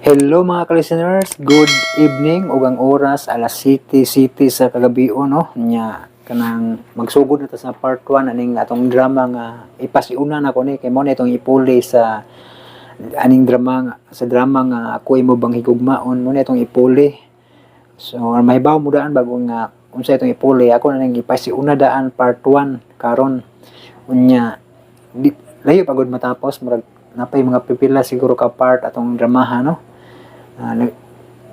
Hello mga ka-listeners, good evening ug ang oras alas 7:00 sa kagabi no. Nya kanang magsugod na ta sa part 1 aning atong drama nga ipasiuna na ko ni kay mo na itong ipuli sa aning drama nga ako'y mo bang higugmaon mo na itong ipuli. So mahibaw mo daan bago nga unsa itong ipuli ako na ning ipasiuna daan part 1 karon. Unya di, layo pagod matapos murag napay mga pipila siguro ka part atong dramaha no.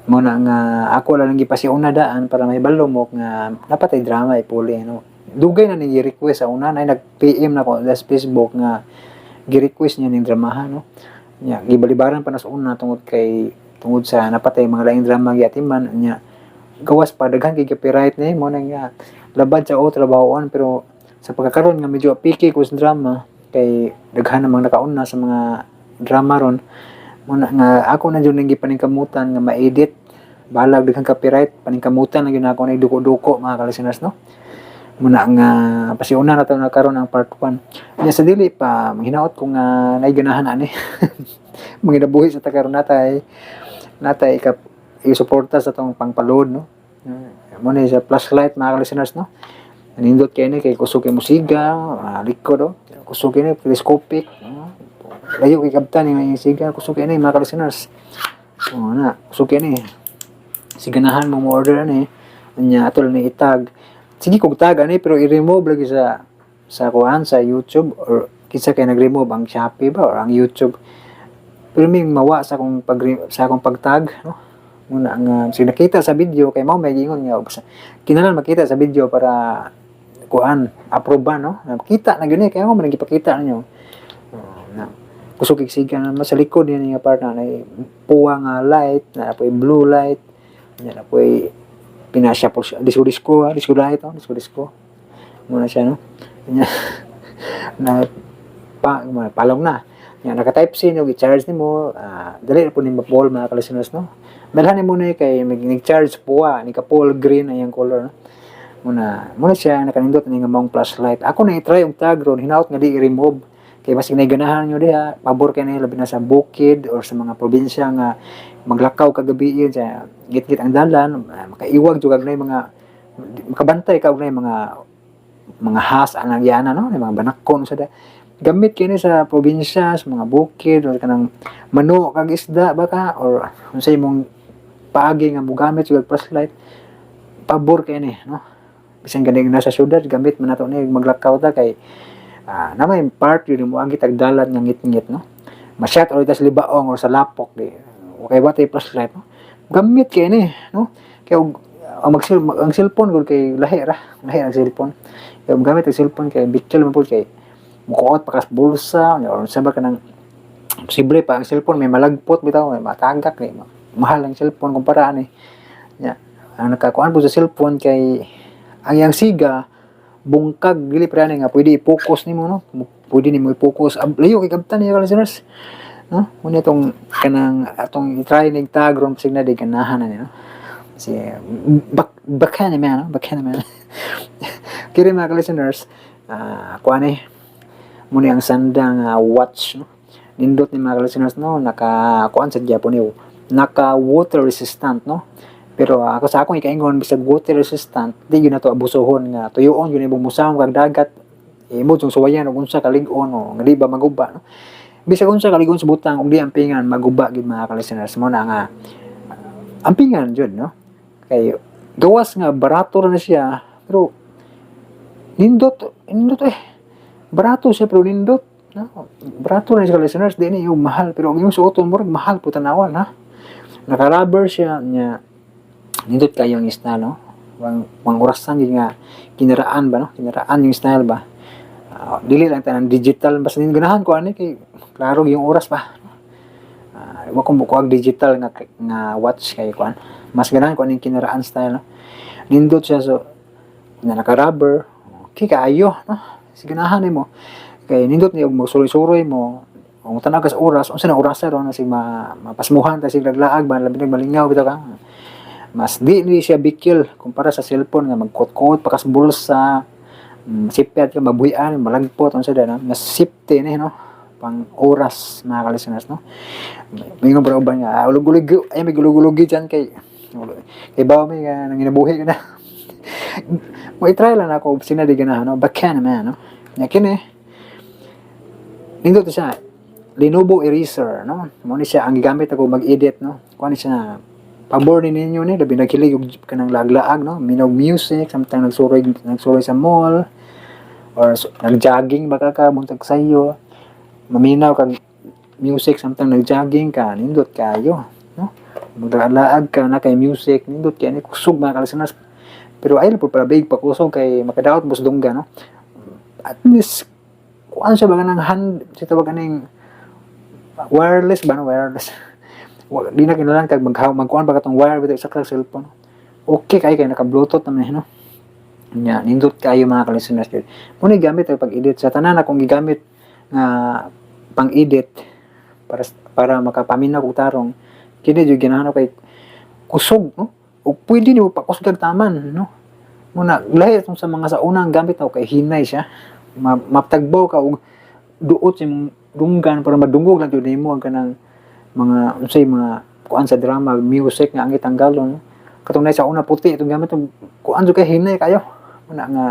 Mo na nga ako lang gipasiuna daan para may balumok nga napatay drama ipuli no. Dugay na ni request sa una na nag-PM na ko sa Facebook nga gi-request niya ning dramaha no. Nya gibalibaran pa na sa una tungod sa napatay mga laing drama giatiman nya gawas pa daghan kay copyright ni mo na nga labad sa trabahoon pero sa pagkakaroon nga medyo picky ko sa drama kay daghan namang nakauna sa mga drama ron muna nga ako na jud nang gipaningkamutan nga ma-edit balag daghang copyright paningkamutan lang gyud ako na duko-duko mga ka-listeners no muna nga pasiuna na tayo nakaroon ang part 1 nya sa dili pa hinaot ko nga nay ganahan ani mga nabuhi sa takaron natay i-suporta sa tong pangpaload no mo ni sa flashlight mga ka-listeners no nindot kay ni kay kusog kay musiga likod do kusog kay ni telescopic layo kay kabtan yung siga kusog kay ni mga ka-listeners na kusog kay ni siganahan mo order ani nya atol ni itag sige kog tag ani pero i-remove lagi sa kuan sa YouTube or kinsa kay nag-remove ang Shopee ba or ang YouTube pero may mawa sa akong pagtag no muna nga nakita sa video kay mao may gingon nga kinahanglan makita sa video para kuan approve ba no nakita na gyud kay mo man gipakita ninyo na kusog igsiga na sa likod niya nga part na puwa nga light na apoy blue light nya na apoy pinasya po disco light disco muna siya no nya na palong na nya naka-type C no gi-charge nimo dali po ni mapol mga ka-listeners no dalhan nimo ni kay nag-charge puwa ni ka full green ayang color no muna siya nakanindot ni nga mong flashlight ako na i-try yung tag ron hinaut nga di i-remove kay mas ganahan nyo diha pabor kay na labi na sa bukid or sa mga probinsya nga maglakaw kagabi sa git-git ang dalan makaiwag jud kag mga makabantay kag mga has ang nagyana no mga banakon sa gamit kini sa probinsya sa mga bukid or kanang mano kag isda baka or unsay imong paagi nga mogamit jud flashlight pabor kay ni no bisan ganing nasa syudad gamit man nato ni maglakaw ta kay na may part yun mo ang kitagdalan nga ngit-ngit no masyat or tas libaong or sa lapok di okay ba tay flashlight no gamit kay ni no kay ang cellphone gud kay lahi ang cellphone kay gamit ang cellphone kay bitchel man pud kay mukuot pakas bulsa or sa ba kanang posible pa ang cellphone may malagpot bitaw may matagak ni mahal ang cellphone kumpara ni nya ang nakakuan po sa cellphone kay ang yang siga bungkag dili pa nga pwede i-focus nimo no pwede nimo i-focus layo kay kabtan niya listeners no unya tong kanang atong i-try ning tag ron sig na di ganahan na no si bakana man kire mga listeners kuan muna ang sandang watch no nindot ni mga listeners no naka kuan sa Japon naka water resistant no pero ako sa akong ikaingon bisag water resistant di gyud nato abusohon nga tuyoon gyud imong musam kag dagat imo jung suwayan ug unsa kalig-on no nga di ba maguba no bisag unsa kalig-on sa butang ug di ampingan maguba gyud mga ka-listeners mo na nga ampingan jud no kay gawas nga barato ra na siya pero nindot barato siya pero nindot no barato na siya listeners di ni yung mahal pero yung suoton mo mahal po tanawan ha naka-rubber siya nya nindot kayo yung style no wang orasan yung nga kinaraan ba no kinaraan yung style ba dili lang tanang digital basta nin ganahan ko ani kay klaro yung oras pa wa ko bukuag digital nga watch kay kuan mas ganahan ko aning kinaraan style no nindot siya so na naka-rubber okay kaayo no siganahan nimo kay nindot ni og suroy-suroy mo kung tanag ka sa oras unsa na orasa ron sig mapasmuhan ta sig laglaag ba labi malingaw bitaw ka mas di siya bikil kumpara sa cellphone nga magkot-kot pakas bulsa sipyat ka mabuhian malagpot unsa da na mas safety ni no pang oras mga listeners, no? May nga ba nga ulog-ulog ay may gulog-ulog diyan kay bawo may nang inabuhi ka na. Mo i-try lang ako sinadi ganahan, no? Bacana man, no? Nya kini nindot siya Lenovo Eraser, no? Mo ni siya ang gigamit ako mag-edit, no? Kuan ni siya pabor ni ninyo ni labi nagkilig og kanang laglaag, no? Minog music, samtang nagsuroy sa mall or nag-jogging baka ka buntag sayo. Maminaw kag music samtang nag-jogging ka, nindot kayo, no? Maglaag ka na kay music, nindot kay ni kusog mga listeners. Pero ay po para big pa kusog kay makadaot mo sa dungga, no? At least kuan siya ba nang hand sa tawag aning wireless ba, no? Wireless. Di na kinahanglan kag magkuan ba katong wire bitaw sa cellphone. Okay kay naka-bluetooth naman, no? Nya nindot kayo mga listeners. Mo ni gamit ay pag-edit sa tanan akong gigamit nga pang-edit para makapaminaw og tarong. Kini jud ginahanap kay kusog, no? O pwede ni mo pakusgag taman, no? Muna lahi itong sa mga sa unang gamit ako kay hinay siya. Maptagbaw ka og duot sa imong dunggan para madungog lang jud nimo ang kanang mga unsay mga kuan sa drama, music nga ang itanggalon. Katong nay sa una puti itong gamit itong kuan jud kay hinay kayo. Muna nga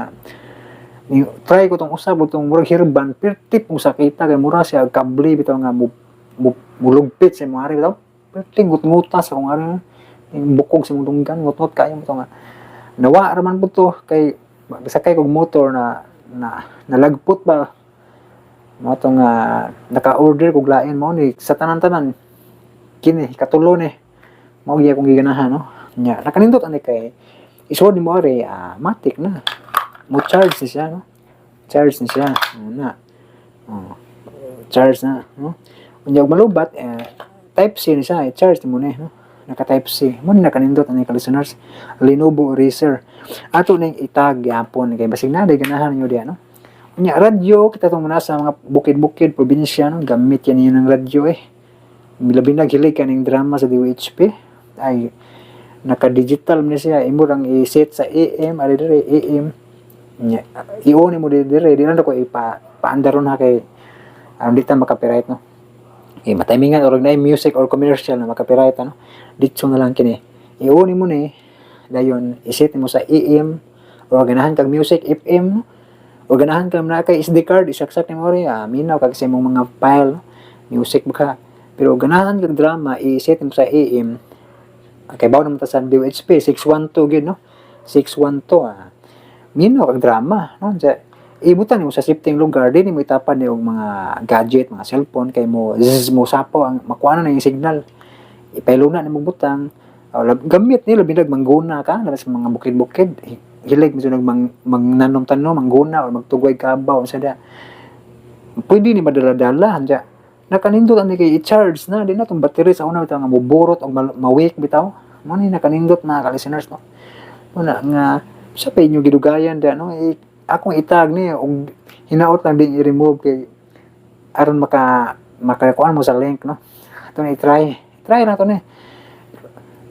try ko tong usab tong murag hirban pertip mo sakita kay mura siya kable bitaw nga mulugpit sa imong ari bitaw. Perting ngutas akong ari yung bukog sa imong dunggan ngut-ngut kayo mo nga nawa raman po to kay sakay kog motor na nalagpot ba mo to nga naka-order kog lain mo ni sa tanan-tanan kini katulo ni mao gyud akong giganahan, no? Nya nakanindot ani kay isod mo ari matic na mo charge ni siya, no? Charge ni siya na charge na, no? Unya malubat type C ni siya charge mo ni, no? Naka type C mo ni nakanindot ani listeners Lenovo Eraser ato ning itag yapon kay basig na day ganahan niyo diha, no? Unya radyo kita tong muna sa mga bukid-bukid probinsya, no? Gamit yan ng radyo labi na gilig kaning drama sa DWHP ay naka-digital mo siya imo lang i-set sa AM ari dire AM nya i-on mo dire di na ko paandaron ha kay di ta maka-copyright, no? Matimingan or na music or commercial na maka-copyright, no? Ditso na lang kini i-on mo ni dayon i-set mo sa AM o ganahan kag music FM, no? O ganahan kag na kay SD card isaksak ni mo ri minaw kag sa imong mga file, no? Music baka pero ganahan kag drama i-set mo sa AM kay bawo naman ta sa DWHP 612 gid, no? 612 minaw kag drama, no? Ibutan mo sa safety lugar din mo itapan ni og mga gadget, mga cellphone kay mo sapo ang makuha na yung signal ipailuna ni mo butang gamit ni labi mangguna ka sa mga bukid-bukid hilig mo magnanom-tanom mangguna o magtugway kabaw sa da pwede ni madala-dala anja nakanindot ani kay i-charge na din na tong battery sa una bitaw nga moburot og ma-weak bitaw mo ni nakanindot na listeners, no? Una nga sa pa inyo gidugayan da, no? Akong itag ni og hinaot lang din i-remove kay aron makakuan mo sa link, no? Ato na try na to ni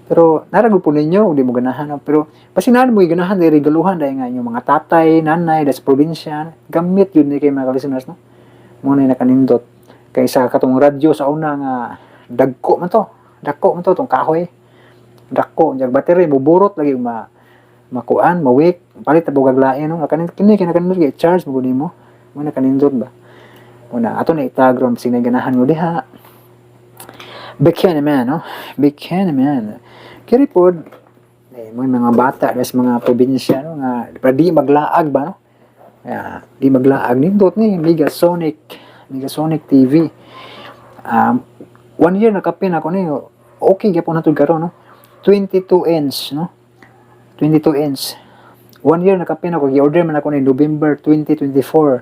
pero naragod po ninyo di mo ganahan, no? Pero pasinan mo ganahan di regaluhan dahil nga inyong mga tatay nanay das probinsya gamit yun ni kay mga listeners, no? Mo na nakanindot kaysa katong radyo sa una nga dagko man to tong kahoy dagko jag battery buburot lagi makuan mawik palit ta bugag lain, no? Kini kinakindot charge mo nimo mo nakanindot ba una ato na itagron sinaganahan mo diha Bacana man, no? Bacana man kiri pod mo mga bata des mga probinsya, no? Nga para di maglaag ba, no? Di maglaag nindot ni Megasonic TV 1 year nakapin ako ni okay gyapon natud karon, no? 22 inch, no? 22 inch 1 year nakapin ako gi-order man ako ni November 2024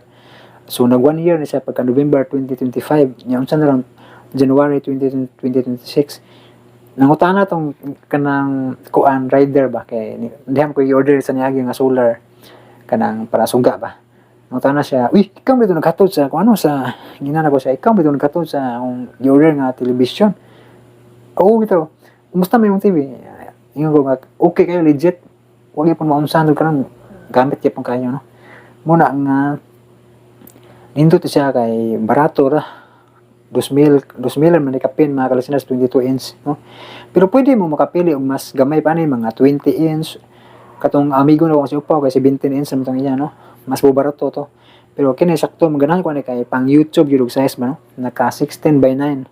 so nag 1 year na siya pagka November 2025 nya unsa na lang January 2026 nangutana tong kanang kuan rider ba kay diha ko i-order sa niya nga solar kanang para suga ba nangutana siya uy ikaw dito naghatod sa kung ano sa ginana ko siya ikaw dito naghatod sa i-order nga television oo bitaw kumusta may mong TV ingon ko okay kayo legit wag gyapon maunsan ka nang gamit gyapon kayo, no? Muna nga nindot siya kay barato ra 2,000 man kapin mga ka-listeners, 22 inch, no? Pero pwede mo makapili og mas gamay pa ni mga 20 inch. Katong amigo na ko si upaw kay 17 inch naman tong iya, no? Mas barato to. Pero kini sakto maganahan ko ni kay pang YouTube gyud size ba, no? Naka 16:9.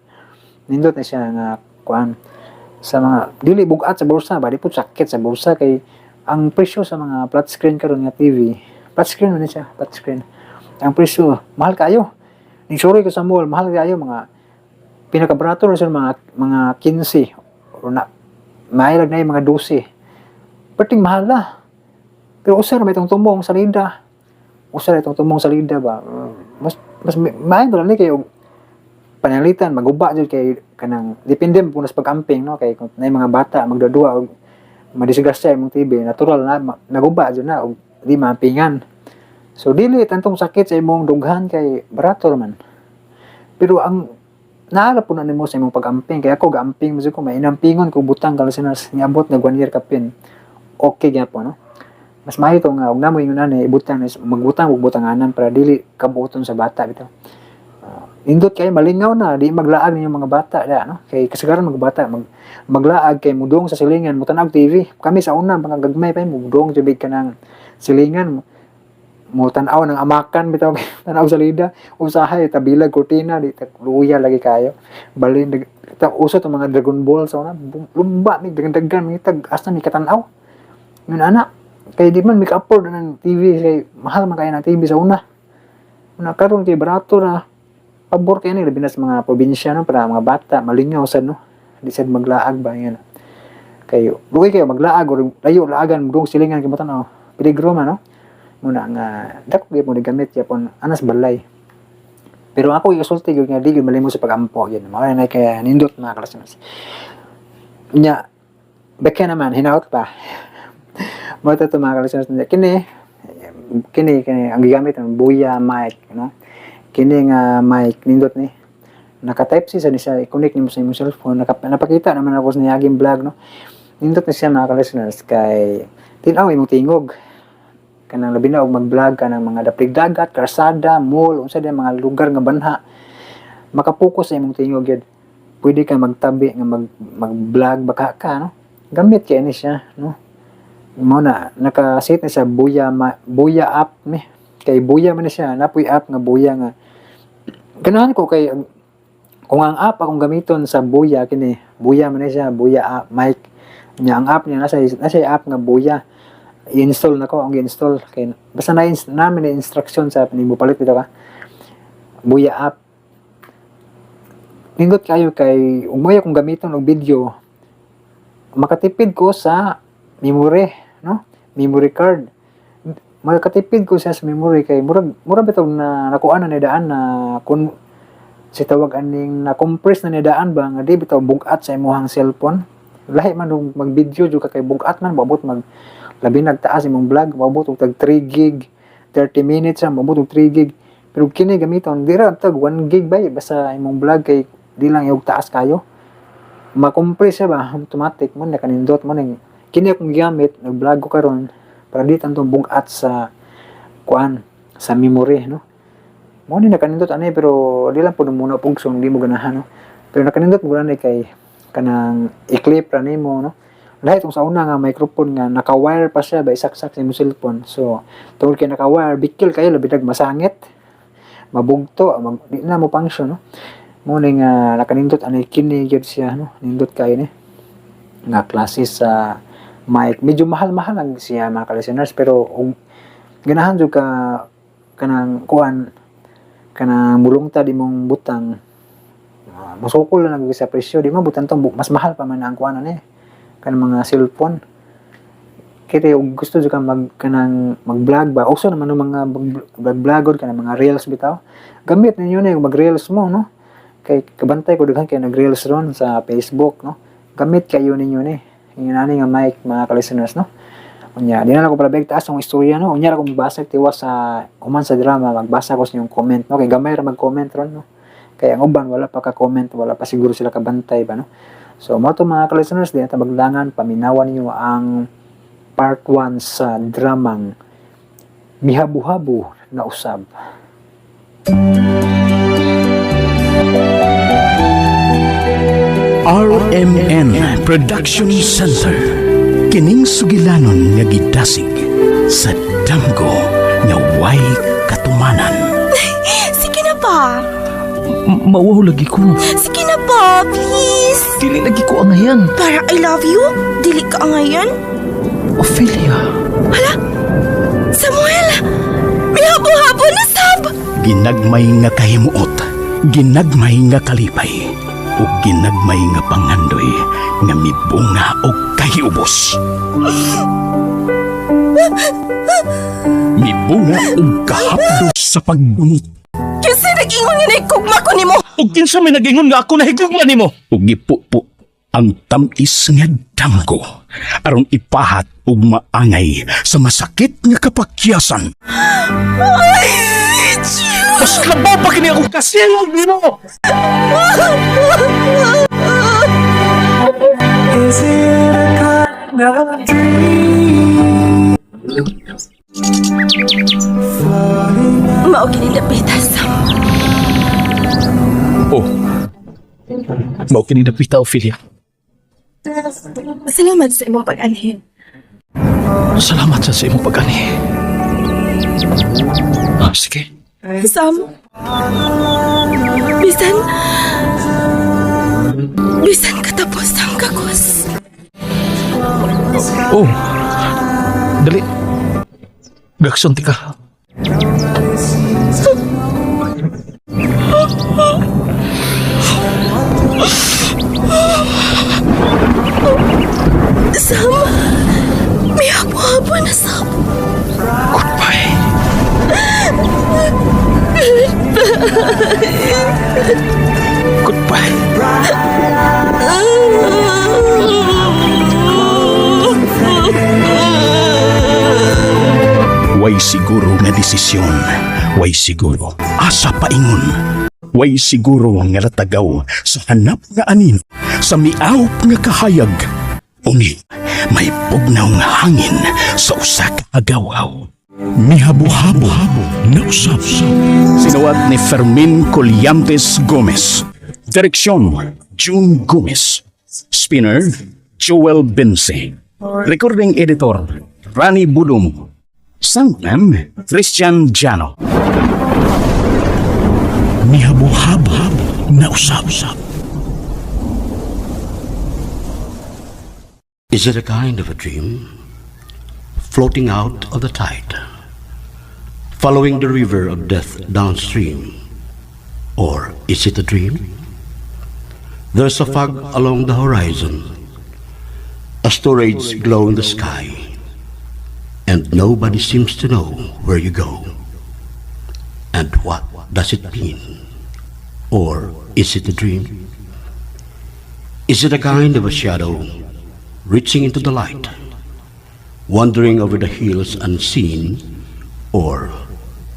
Nindot na siya nga kuan sa mga dili bugat sa bulsa ba, di po sakit sa bulsa kay ang presyo sa mga flat screen karon nga TV. Flat screen man siya, flat screen. Ang presyo mahal kayo. Ni-sorry ko sa mall, mahal kayo mga pinakabarato na sa mga 15 o na mailag na yung mga 12. Perting mahal na. Pero usar may itong tumong salida. Usar itong tumong salida ba. Mas maayon lang ni kayo panalitan, maguba dyan kay kanang depende mo kung nas pag-amping, no? Kay kung na mga bata magdadua o madisgrasya yung TV, natural na naguba dyan na o di maampingan. So dili tantong sakit sa imong dughan kay barato man. Pero ang naala po na nimo sa imong pag-amping kay ako gaamping mo ko may inampingon ko butang ka-listeners niabot na 1 year kapin. Okay gyapon, no? Mas maayo to nga og namo ingon ani ibutang magbutang og butanganan para dili kabuton sa bata bitaw. Indot kay malingaw na di maglaag ninyo mga bata da, no? Kay kasagaran mga bata maglaag kay mudong sa silingan mo tan-og TV. Kami sa una mga gagmay pa mudong jud ka ng silingan mo tan-aw ng amakan bitaw tan-aw sa lida usahay tabilag kurtina di luya lagi kayo balin usot ang mga Dragon Ball sa una lumba mi dagan mi tag asa mi katan-aw yun anak kay di man mi ka-afford ng TV kay mahal man kay ng TV sa una karon kay barato na pabor kay ni labi na sa mga probinsya, no, para mga bata malingaw sad, no, di sad maglaag ba yan kayo luoy kayo maglaag or layo laagan mudong silingan kay batan peligro man, no. Muna nga dako gyud mo gamit yapon anas balay. Pero ako isulti gyud nga di gyud malimo sa pag-ampo gyud. Mao na kay nindot mga ka-listeners. Nya beka naman hinaut pa. Mo to mga ka-listeners kini ang gigamit ng Boya mic, no. Kini nga mic nindot ni naka type C sa ni siya i-connect nimo sa imong cellphone. Napakita naman ako sa niyaging vlog, no. Nindot na siya mga ka-listeners kay tinaw imong tingog kanang labi na og mag-vlog ka ng mga daplig dagat, karsada, mall, unsa din mga lugar nga banha. Makapokus sa imong tingog gyud. Pwede ka magtabi nga mag-vlog baka ka, no. Gamit kay ni siya, no. Mo na naka-set na sa Boya app ni. Kay Boya man ni siya, napoy app nga Boya nga. Ganahan ko kay kung ang app akong gamiton sa Boya kini, Boya man ni siya, Boya app mic. Nya ang app niya nasa app nga Boya. I-install na ko, ang i-install kay basta namin na instruction sa panimupalit dito ka Boya app. Nindot kayo kay umuya kung gamiton og video makatipid ko sa memory, no, memory card. Makatipid ko sa memory kay mura bitaw na nakuha na daan na kun si tawag aning na compress na daan ba nga di bitaw bugat sa imong cellphone. Lahi man mag-video jud ka kay bugat man mabot labi nagtaas imong vlog mabot og tag 3 gig 30 minutes mabot og 3 gig pero kini gamiton dira tag 1 gig ba basta imong vlog kay di lang yung taas kayo ma-compress siya ba automatic mo na kanindot mo ning kini akong gamit nag-vlog ko karon para di tanto bugat sa kuan sa memory, no. Mo ni nakanindot ani pero di lang pud muna pugsong di mo ganahan, no. Pero nakanindot mo gani kay kanang i-clip ra nimo, no. Lahat itong sa una nga microphone nga naka-wire pa siya ba isaksak sa imong cellphone. So tungod kay naka-wire bikil kayo labi dag masangit. Mabugto, di na mo function, no. Mo ning nakanindot ani kini gyud siya, no. Nindot kayo ni. Nga klase sa mic. Medyo mahal-mahal lang siya mga ka-listeners pero ganahan jud ka kanang kuan kanang mulungta di mong butang. Masukol lang sa presyo, di mo butang to mas mahal pa man ang kuan ani. Kanang mga cellphone kaya gusto jud ka mag-vlog ba uso naman ng mga vlogger kanang mga reels bitaw gamit ninyo na yung mag-reels mo, no. Kay kabantay ko daghan kay nag-reels ron sa Facebook, no. Gamit kayo ninyo ni inani nga mic mga ka-listeners, no. Unya di na ako para taas ang istorya, no. Unya ra ko magbasa tiwas sa human sa drama magbasa ko sa inyong comment, no. Kay gamay ra mag-comment ron, no. Kaya ang uban wala pa ka-comment, wala pa siguro sila kabantay ba, no. So, mo to mga ka-listeners, di na tabagdangan, paminawan niyo ang part 1 sa dramang Mihabu-Habu na Usab. RMN Production Center. Kining sugilanon nga gidasig sa damgo nga way katumanan. Sige na pa. Mauwaw lagi ko. Sige na pa, please. Dili lagi ko angayan. Para I love you, dili ka ngayon. Ophelia. Hala, Samuel, may habo-habo na sab. Ginagmay nga kahimuot, ginagmay nga kalipay, ug ginagmay nga pangandoy nga mibunga og kahiubos. Mibunga og kahapdos sa pagbunot. Kasi nag-ingon nga naikugma ko ni mo. Ug kinsa may nagingon nga ako nahigugma nimo? Ug gipupo ang tamis nga damgo aron ipahat ug maangay sa masakit nga kapakyasan. Ay, Diyo. Mas labaw pa kini akong kasiyang nimo. Mao ginidapita, Sam. Oh. Mao kini dapita, Ophelia. Salamat sa imong pag-anhin. Salamat sa imong pag-ani. Sige. Sam, bisan katapos ang kagos. Oh. Dali. Gaksunti ka. Sam, may habo-habo na, Sam. Goodbye. Goodbye. Way siguro nga desisyon, way siguro asa paingon, way siguro nga natagaw sa hanap nga anin, sa miawp nga kahayag. Uni, may pugnaw nga hangin sa usa ka agaw-aw. Mihabo-habo na usap. Sinuwat ni Fermin Colliantes Gomez. Direksyon, June Gomez. Spinner, Joel Bense. Recording editor, Rani Budum. Soundman, Christian Jano. Mihabo-habo na usap. Is it a kind of a dream? Floating out of the tide, following the river of death downstream? Or is it a dream? There's a fog along the horizon, a storage glow in the sky, and nobody seems to know where you go. And what does it mean? Or is it a dream? Is it a kind of a shadow reaching into the light, wandering over the hills unseen? Or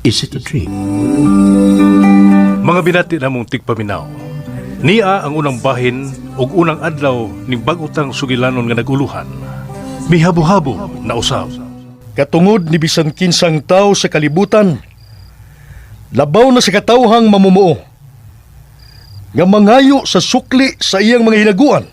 is it a dream? Mga binati na mong tigpaminaw, niya ang unang bahin ug unang adlaw ning bag-utang sugilanon nga naguluhan. Mihabo-habo na usab. Katungod ni bisan kinsang tao sa kalibutan, labaw na sa katawhang mamumuo, nga mangayo sa sukli sa iyang mga hinaguan.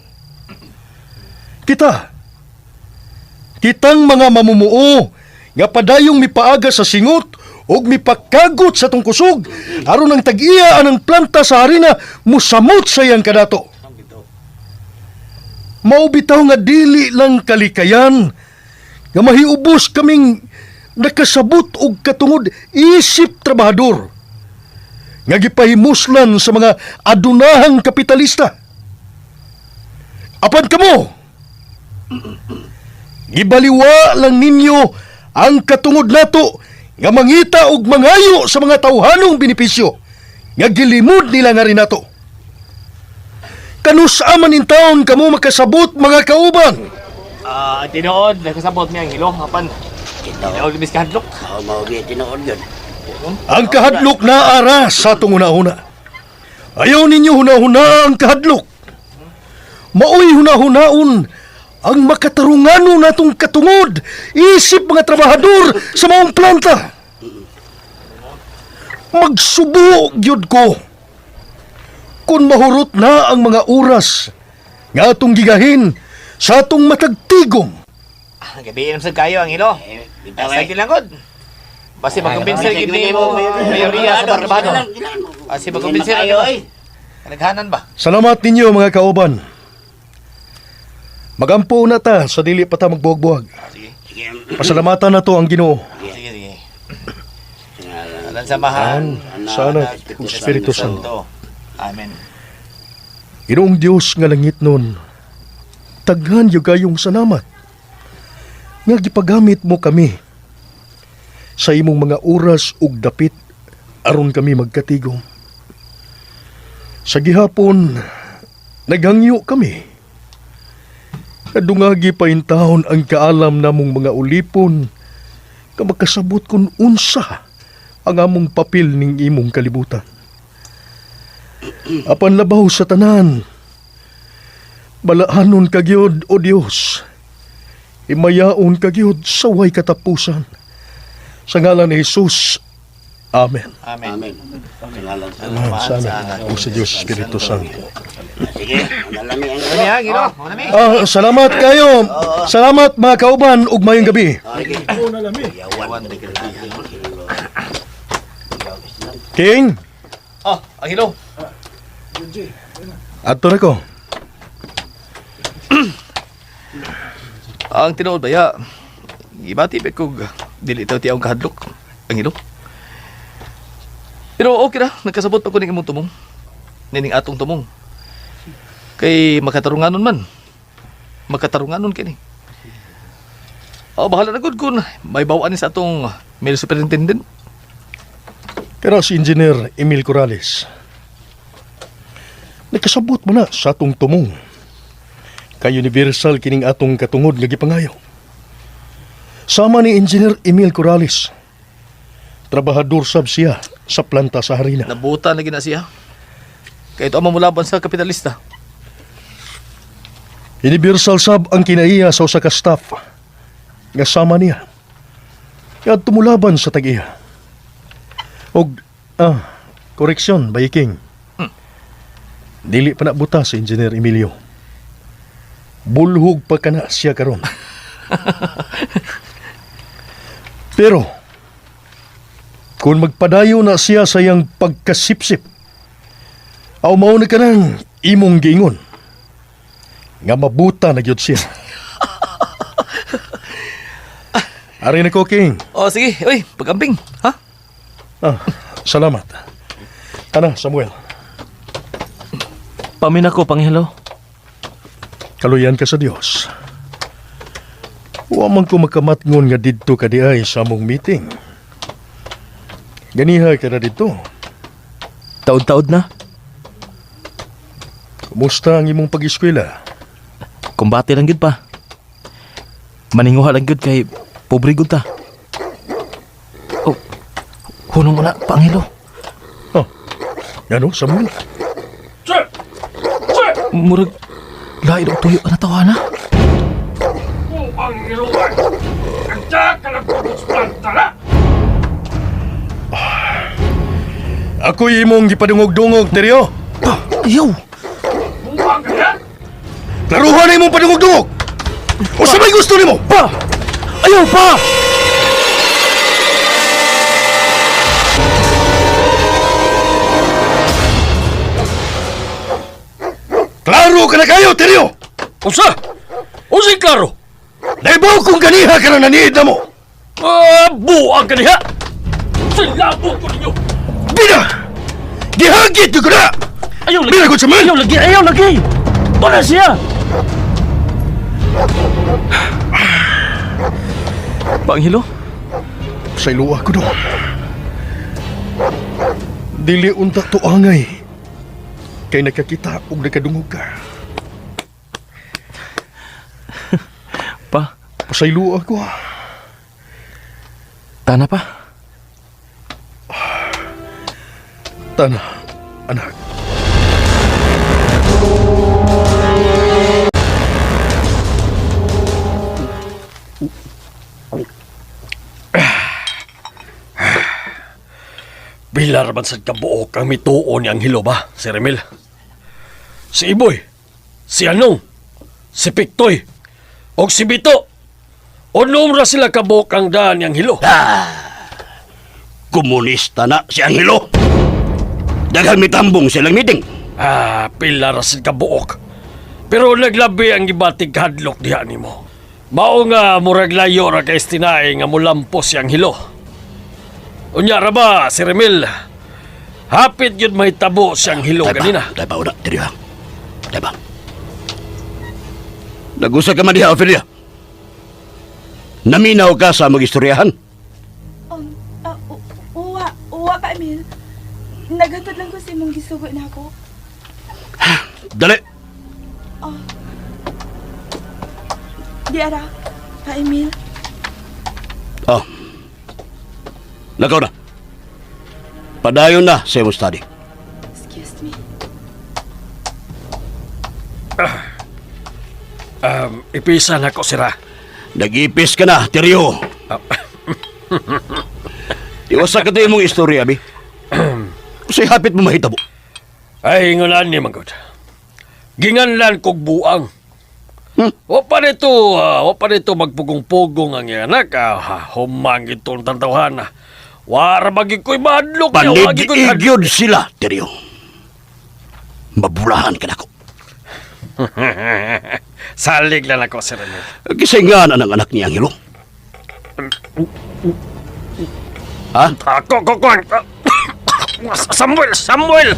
Kitang mga mamumuo, nga padayong mipaaga sa singot ug mipakagot sa tungkusog, aron ang tag-iya ang planta sa harina musamot sa iyang kadato. Maubitaw nga dili lang kalikayan, nga mahiubos kaming nakasabot og katungod isip trabahador, nga gipahimuslan sa mga adunahang kapitalista. Apan kamo, gibaliwa lang ninyo ang katungod nato nga mangita og mangayo sa mga tawhanong benepisyo nga gilimod nila nga rin nato. Kanus-a man in taon kamo makasabot mga kauban. Tinood, nakasabot niya ang hilo, hapan. Tinood, bis kahadlok. Tinood yun. Ang kahadlok na aras sa itong una-una. Ayaw ninyo huna-huna ang kahadlok. Maoy huna-hunaon ang makatarungano natong katungod, isip mga trabahador sa maong planta. Magsubo gyud ko kung mahurot na ang mga oras nga atong gigahin sa atong matagtigom. Gabi sa kayo ang ilo. Sa kilangod. Basi magkumbinser gid mo mayoriya sa trabaho. Basi magkumbinser ayo ay. Naghanan ba? Salamat ninyo mga kauban. Magampo na ta sa dili pa ta magbuwag-buwag. Sige. Pasalamatan na to ang Ginoo. Sige. Alang samahan. Sa Anak, ug Espiritu Santo. Amen. Ginoong Dios nga langit nun, taghan yung gayong salamat. Nga gipagamit mo kami sa imong mga oras ug dapit aron kami magkatigom. Sa gihapon, naghangyo kami. Kadungagi pa intahon ang kaalam namong mga ulipon ka makasabot kung unsa ang among papel ning imong kalibutan. Apan labaw sa tanan, balaanon kagyod o Dios, imayaon kagyod sa way katapusan. Sa ngalan ni Jesus, Amen. Amen. Sana o sa Diyos Espiritu Santo. Kanya, Gino. Manami. Salamat kayo. Salamat mga kauban ug mayong gabi. King, Oh, ang hilo. adto na ko. Ang tinuod ba ya? Ibati pa kog dili taw ti ang kahadlok. Ang hilo. Pero okay na, nagkasabot pa ko ning imong tumong. Nining atong tumong. Kay makatarunganon man. Makatarunganon kini. Bahala na gud kun may bawaan ni sa atong mail superintendent. Pero si Engineer Emil Corrales, nagkasabot mo na sa atong tumong. Kay universal kining atong katungod nga gipangayo. Sama ni Engineer Emil Corrales, trabahador sab siya sa planta sa harina. Nabuta na gina siya. Kay ito ang mamulaban sa kapitalista. Universal sab ang kinaiya sa usa ka staff nga sama niya. Kaya tumulaban sa tag-iya. Og, koreksyon, Bayiking. Dili pa na buta si Engineer Emilio. Bulhog pa ka na siya karon. Pero, kung magpadayo na siya sa iyang pagkasipsip, aw mao na ka nang imong giingon nga mabuta na gyud siya. Ari na ko, King. Oh, sige. Uy, pagamping. Ha? Salamat. Ana, Samuel. Pamin ako, Panghelo. Kaluyan ka sa Dios. Wa man ko makamatngon nga didto ka di ay sa among meeting. Ganihay ka na dito. Taod-taod na. Kumusta ang imong pag-eskwela? Kumbate lang gid pa. Maninguha lang gid kay pobre gud ta. Oh, hunong mo na, Panghelo. Ano, Samuel? Murag, lain og tuyo ka na tawana. Ako imong gipadungog-dungog, Teryo. Ayaw! Laruhan na imong padungog-dungog! O sa may gusto nimo? Pa! Ayaw pa! Klaro ka na kayo, Teryo! Usa! Usa'y klaro! Naibaw kong ganiha ka na naniid na mo! Buang ka niya! Silabot ko ninyo! Bina! Gihagit ko na! Ayaw lagi! Bina ko sa man! Ayaw lagi! Ayaw lagi! Wala siya! Panghilo? Sa iluwa ko doon. Dili unta to angay. Kay nakakita ug nakadungog ka. Pa, Sa iluwa ko. tana pa. Tana, anak. Bilar man sad kabuok ang mituon ni Anghelo ba, si Remil? Si Iboy, si Anong, si Piktoy, o si Bito. Unom ra sila kabok ang daan yang hilo. Komunista na si Angelo. Daghang mitambong silang meeting. Pila ra sila kabuok. Pero naglabi ang gibatig hadlok diha nimo. Mao nga murag layo ra kay istinae nga mulampos yang hilo. Unya ra ba, si Remil? Hapit yun mahitabo siyang hilo ganina. Dai ba, una, diri ha. Dai ba. Nag-usa ka man diha, Ophelia. Naminaw ka sa mag-istoryahan. Uwa pa, Emil. Naghantod lang ko sa imong gisugo na ako. Dali. Di ara, pa, Emil. Oh. Nakaw na. Padayon na sa iyong study. Excuse me. Ipisa na ko sira. Nag-ipis ka na, Teryo. Iwasa ka tayo mong istorya, Abi. Kasi hapit mo mahitabo. Ay, ngulan ni Manggod. Ginganlan kog buang. O pa nito magpugong-pugong ang iyang anak. Humang itong tantawhan. Wara magig ko'y madlok niyo. Panid-igyod sila, Teryo. Mabulahan ka na ko. Salig lang ako, Sir Emil. Kasi nga na ng anak niya, Angelo. Ha? Samuel!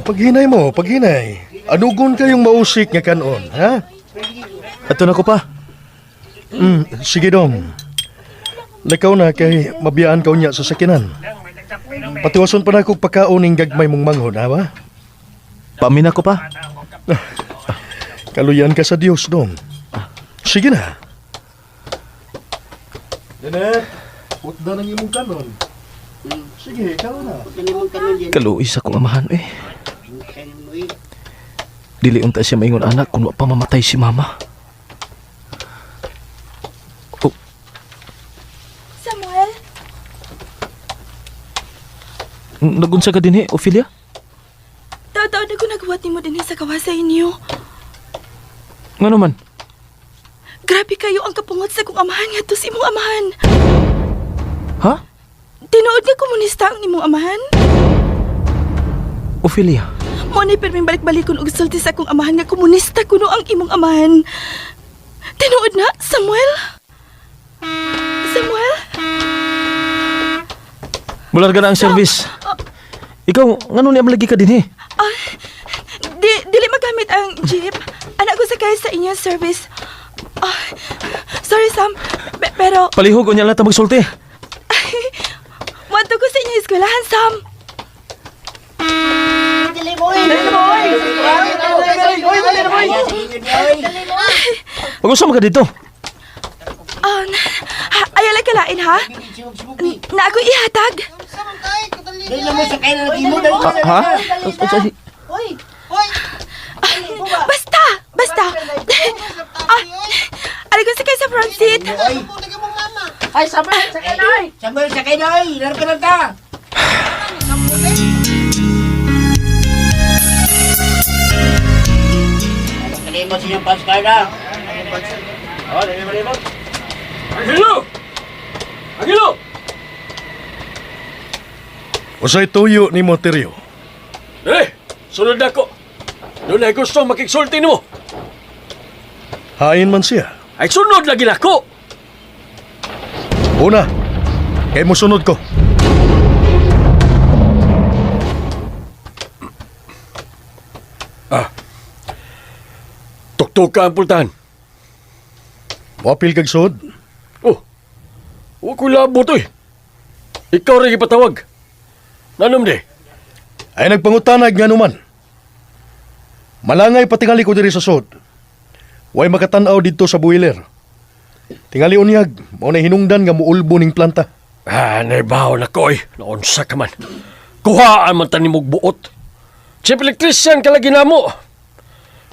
Paghinay mo, paghinay. Anugon kayong mausik nga kanon, ha? Ato na ko pa. Sige dong. Lakaw na kay mabiyaan ka unya sa sakinan. Patiwason pa na kong pagkaon ng gagmay mong manghod, ha ba? Pamina ko pa. Kaluyan ka sa Diyos dong. Sige na. Nenet, putda ng imong kanon. Sige, ikaw na. Kaluis akong amahan eh. Dili unta siya maingon anak kung wa pa mamatay si mama. Samuel? Nagunsa ka din Ophelia? Taon-taon na ko nagbuhat ni mo din sa kawasa inyo. Nga naman? Grabe kayo ang kapungot sa kong amahan nga to si imong amahan. Ha? Tinuod nga komunista ang imong amahan. Ophelia? Mo ni perming balik-balikon og sulti sa akong amahan nga komunista kuno ang imong amahan. Tinuod na, Samuel? Samuel? Bularga na ang service. Ikaw, ngano niya malagi ka din Dili magamit ang jeep. Anak ko sakay sa inyong service. Sorry, Sam. Pero... Palihog o niya lang magsulti. Wanto ko sa inyong eskwelahan, Sam. Pag-usap ka dito. Ayaw lang kalain, ha? Na ako ihatag. Ha? Basta. Aray ko sakay sa front seat. Ay, Samuel, sakay na! Samuel, sakay na! Laro ka lang ka! Sakay mo siyang paskar na! Angelo! Usay tuyo ni Moterio. Sunod na ko. Doon ay gusto makiksulti mo. Hain man siya. Ay sunod lagi na ko. Una, kay mo sunod ko. Tuktok ka ang pultahan. Wapil kag sod. Huwag ko labot Ikaw rin ipatawag. Nanom di? Ay nagpangutanag nga numan. Malangay patingali ko diri sa sod. Way makatanaw dito sa boiler. Tingali unyag, mao na hinungdan nga muulbo ning planta. Naibaw na ko Naunsa ka man. Kuhaan man tanimog buot. Chief electrician ka lagi na mo.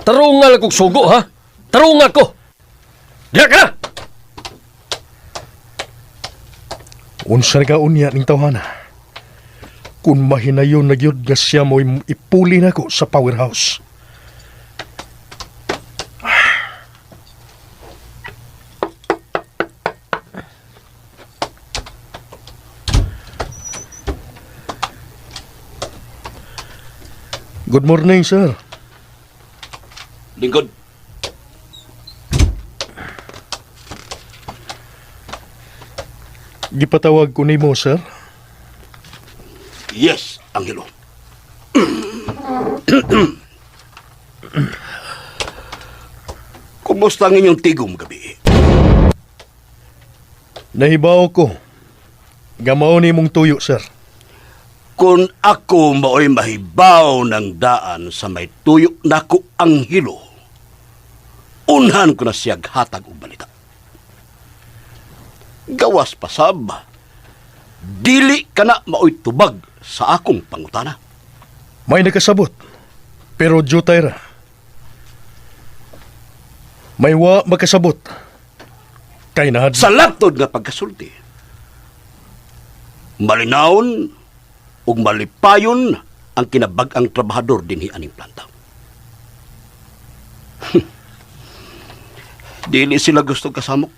Tarungal akong sugo, ha? Tarungal ko. Diya ka na! Unsa ka unya ning tawhana. kung mahinayon na gyud nga siya mo ipuli nako sa powerhouse. Good morning, sir. Lingkod. Gipatawag ko nimo, sir. Yes, Angelo. Kumusta ang inyong tigom gabi? Nahibaw ko. Gamao ni mong tuyo, sir. Kung ako mao'y mahibaw ng daan sa may tuyo nako ang hilo, unhan ko na siyag hatag og balita. Gawas pasab, dili ka na mao'y tubag sa akong pangutana. May nakasabot. Pero jutay ra. May wa makasabot. Kay nahad. Sa laptod nga pagkasulti, malinawon ug malipayon ang kinabag-ang trabahador dinhi aning planta. Dili sila gusto kasamok.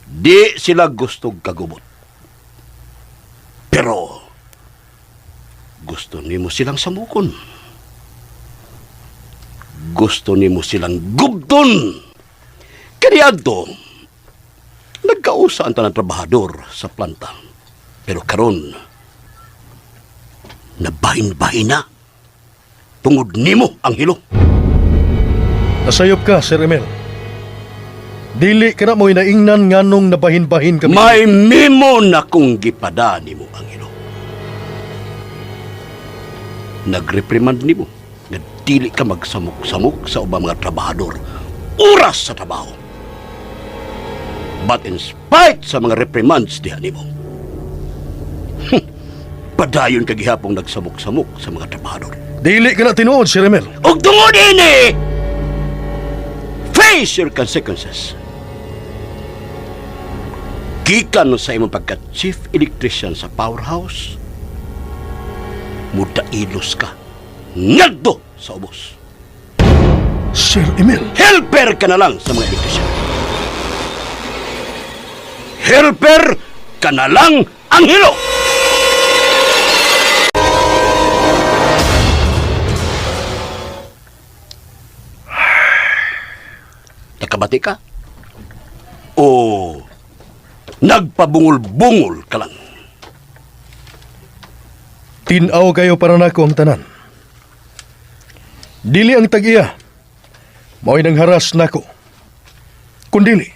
Di sila gusto kagubot. Pero gusto nimo silang samukon. Gusto nimo silang gubton. Kaniadto, nagkausa ang tanang trabahador sa planta. Pero karon, nabahin-bahin na. Tungod nimo ang hilo. Nasayop ka, Sir Emel. Dili ka na mo'y naingnan nganong nabahin-bahin kami. May memo na kung gipada nimo ang hilo. Nagreprimand nimo na dili ka magsamok-samok sa ubang mga trabahador oras sa trabaho. But in spite sa mga reprimands diha nimo, padayon ka gihapong nagsamok-samok sa mga trabahador. Dili ka na tinuod, Sir Emel. Og tungod ini, face your consequences. Gikan sa imong pagka-chief electrician sa powerhouse, mudailos ka ngadto sa ubos. Sir Emel. Helper ka na lang sa mga electrician. Helper ka na lang ang hilo. Nakabati ka? O nagpabungol-bungol ka lang? Tinaw kayo para nako ang tanan. Dili ang tag-iya. Mao'y nang haras nako. Kundili,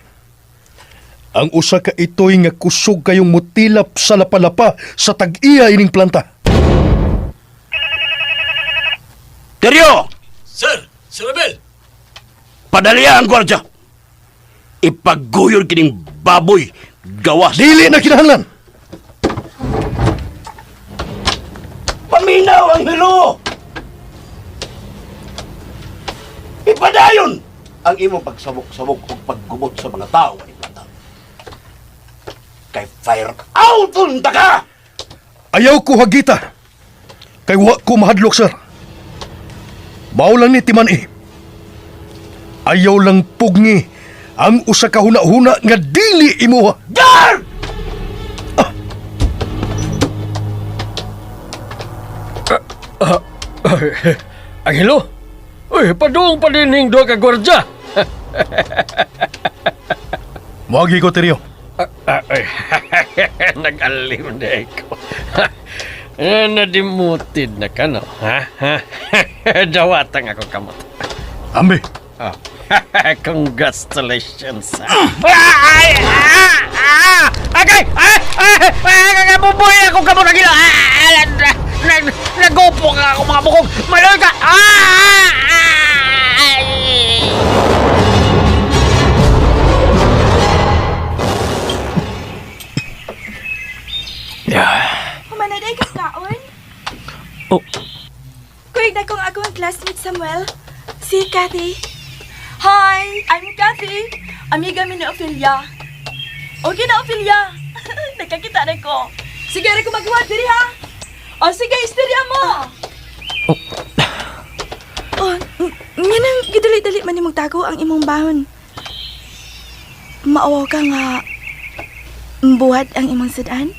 ang usa ka ito'y nga kusog kayong mutilap sa lapalapa sa tag-iya ining planta. Teryo! Sir! Sir Abel! Padaliya ang gwardya! Ipaguyod kining baboy gawas. Dili na kinahanglan! Paminaw ang hilo! Ipadayon ang imong pagsabok-sabok o paggubot sa mga tao ni planta. Kay fire out unta ka! Ayaw ko hagita. Kay wa ko mahadlok, sir. Mao lang ni timan Ayaw lang pugni ang usa ka huna-huna nga dili imuha. Guard! Angelo? Uy, padung pa din yung doon ka gwardya. Wagi ko, Teryo. Nag-alim na ako. Nadimutid na ka, no? Dawatang ako kamot. Ambe. Congratulations. Okay! Bubuhay ako kamot na gila. Nagopo ka ako mga bukog. Maloy ka! Humanaday ka kaon? Oh. Kuig na kong akong classmate Samuel. Si Cathy. Hi, I'm Cathy. Amiga mi ni Ophelia. Okay na, Ophelia. Nagkakita na ko. Sige, rin ko magawa diri ha. Oh, sige, istorya mo! Oh, nga nang gidali-dali man imong tago ang imong bahon. Maawaw ka nga buhat ang imong sudan?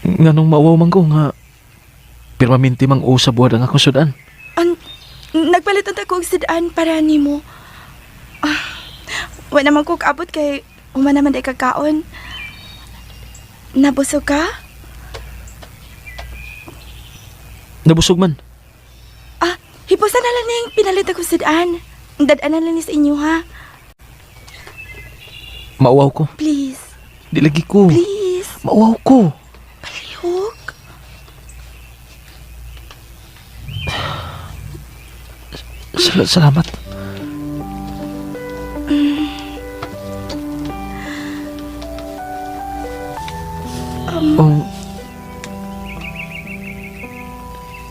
Nganong maawaw man ko nga pirmaminti mang usa buhat ang akong sudan. Nagpalit ang takong sudan para nimo. Wala naman ko kaabot kay uma naman day kakaon. Nabusog ka? Nabusog man. Hipusan na lang ning pinalit akong sudan. Dadanan lang ni sa inyo, ha? Maawaw ko. Please. Di lagi ko. Please. Maawaw ko. Palihog. Salamat.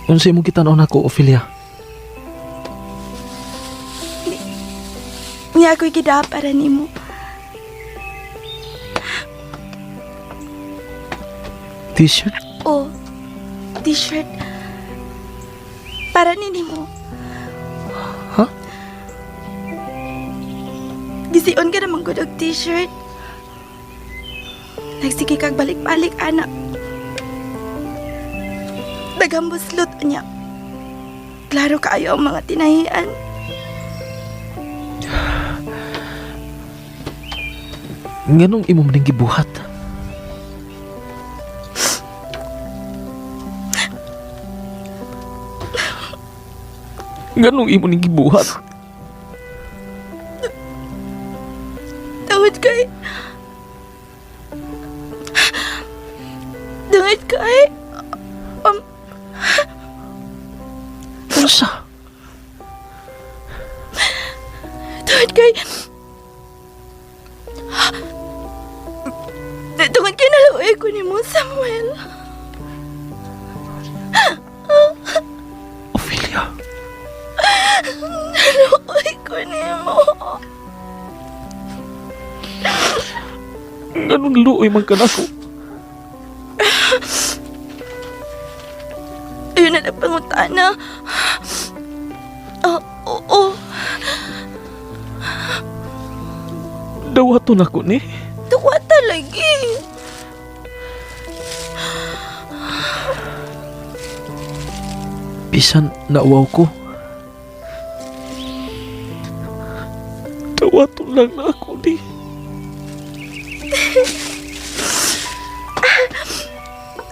Unsay mo kita-on ako, Ophelia? Nga ako'y gida para nimo. T-shirt? Oh, t-shirt. Para ni nimo. Ha? Gision ka naman gud og t-shirt. Nagsige kag balik-balik, anak. Dagambuslot niya. Klaro kaayo ang mga tinahian. Nganong imo man gibuhat? Nganong imo ning gibuhat? Tawad kay... Tawad kay... Unsa? Tawad kay... Tawad kay naluoy ko ni mo, Samuel. Ophelia. Naluoy ko ni mo. Nganong luoy man ka nako? Ayun na nagpangutana. Oo. Dawaton ako ni. Tuwa talagi. Bisan naawaw ko. Dawaton lang na ako ni.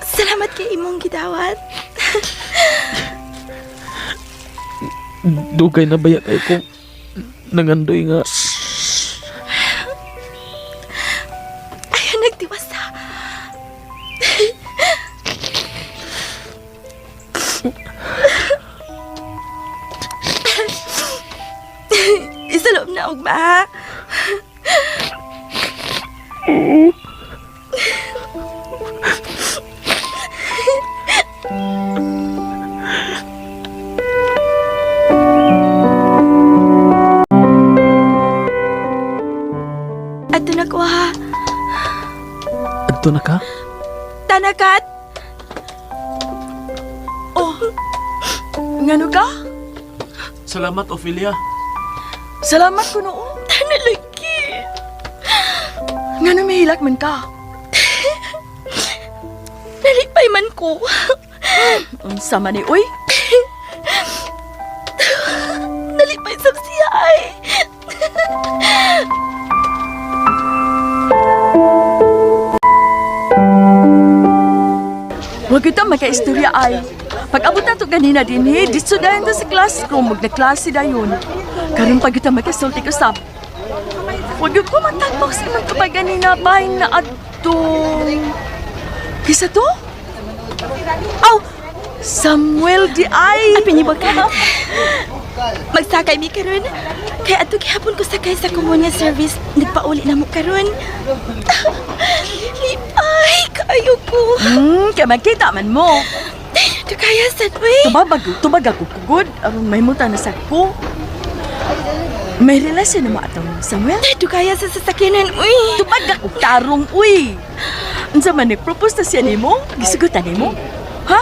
Salamat kay imong gidawat. Dugay na baya kay ko nangandoy nga Ayun, nagtiwasa. Isalom na og ba? Ato na ko ha. adto na ka? Tanakat. Oh. Ngano ka? Salamat, Ophelia. Salamat ko noon. Tanalagi. Nga na may hilak man ka. Nalipay man ko. Ang sama ni Uy. Nalipay sa siyay. Huwag kita makaistorya ay. Pag-abot na to ganina din dito dahin to sa classroom, magna-klase dayon. Karon pag kita makasulti ko sab. Huwag ko matagpok sa imong kapag ganina bahin na adto. Kisa to? Aw! Samuel di ay! Pinibag ka. Magsakay mi karon. Kaya ato gihapon ko sakay sa komunya service. Nagpauli na mo karon. Lipay kayo ko. Kaya magkita man mo. Ito kaya sad, uy. Tubag ako kugod. May muta na sa ko. May relasyon na mo atong Samuel? Ito kaya sa sasakyanan, uy. Tubag ako tarong, uy. Unsa man propose na siya nimo? Gisugutan nimo? Ha?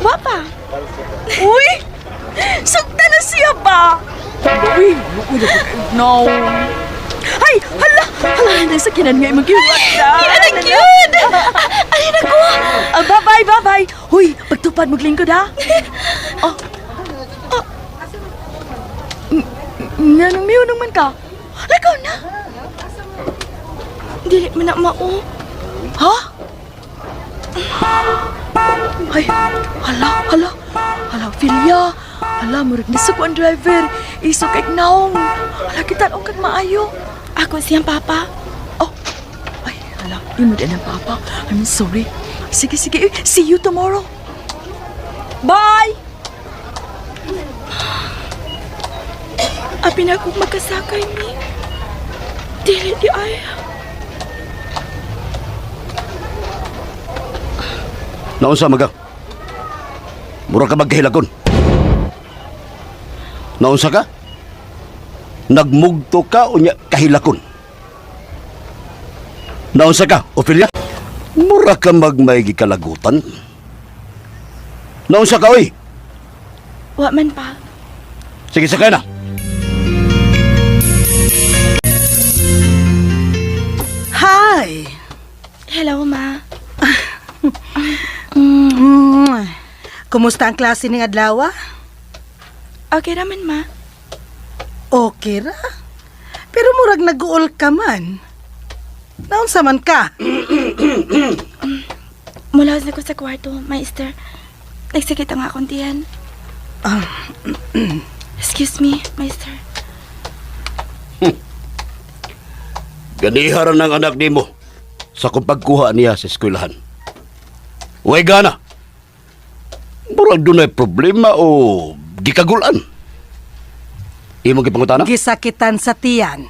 Wapa. Uy! Sugta na siya ba? Uy, no. Ay, hala! Hala, nasakinan nga imong giwat na. Ang cute! Ay, naku! Bye-bye, bye-bye. Huy, pagtupad mo lingkod, ha? Oh. Oh. Nanong miyo naman ka? Lagaw na. Dili man na mao. Ha? Ay, hala, Filia. Hala, murag nasa ko ang driver. Iso kay naong. Hala, kita kag maayo. Ako siyang papa. Oh, ay, hala, di mo din ang papa. I'm sorry. Sige, see you tomorrow. Bye! Abi na akong magkasakay mi. Dili di ay. Naunsa maga? Mura ka magkahilagon. Naunsa ka? Nagmugto ka o niya kahilakon? Naunsa ka, Ophelia? Mura ka magmaygi kalagutan. Naunsa ka, oy? Wa man pa. Sige, sakay na. Hi! Hello, ma. Kumusta ang klase ng adlaw? Okay raman, ma. Okay ra. Pero murag nag-uol ka man. Naunsa man ka? Mula na ko sa kwarto, maister. Nagsakit ang akong tiyan. Excuse me, maister. Ganiharan ng anak nimo sa kung pagkuha niya sa eskwelahan. Uy, gana. Murag doon ay problema o gikagulan. Imo gipangutana? Gisakitan sa tiyan.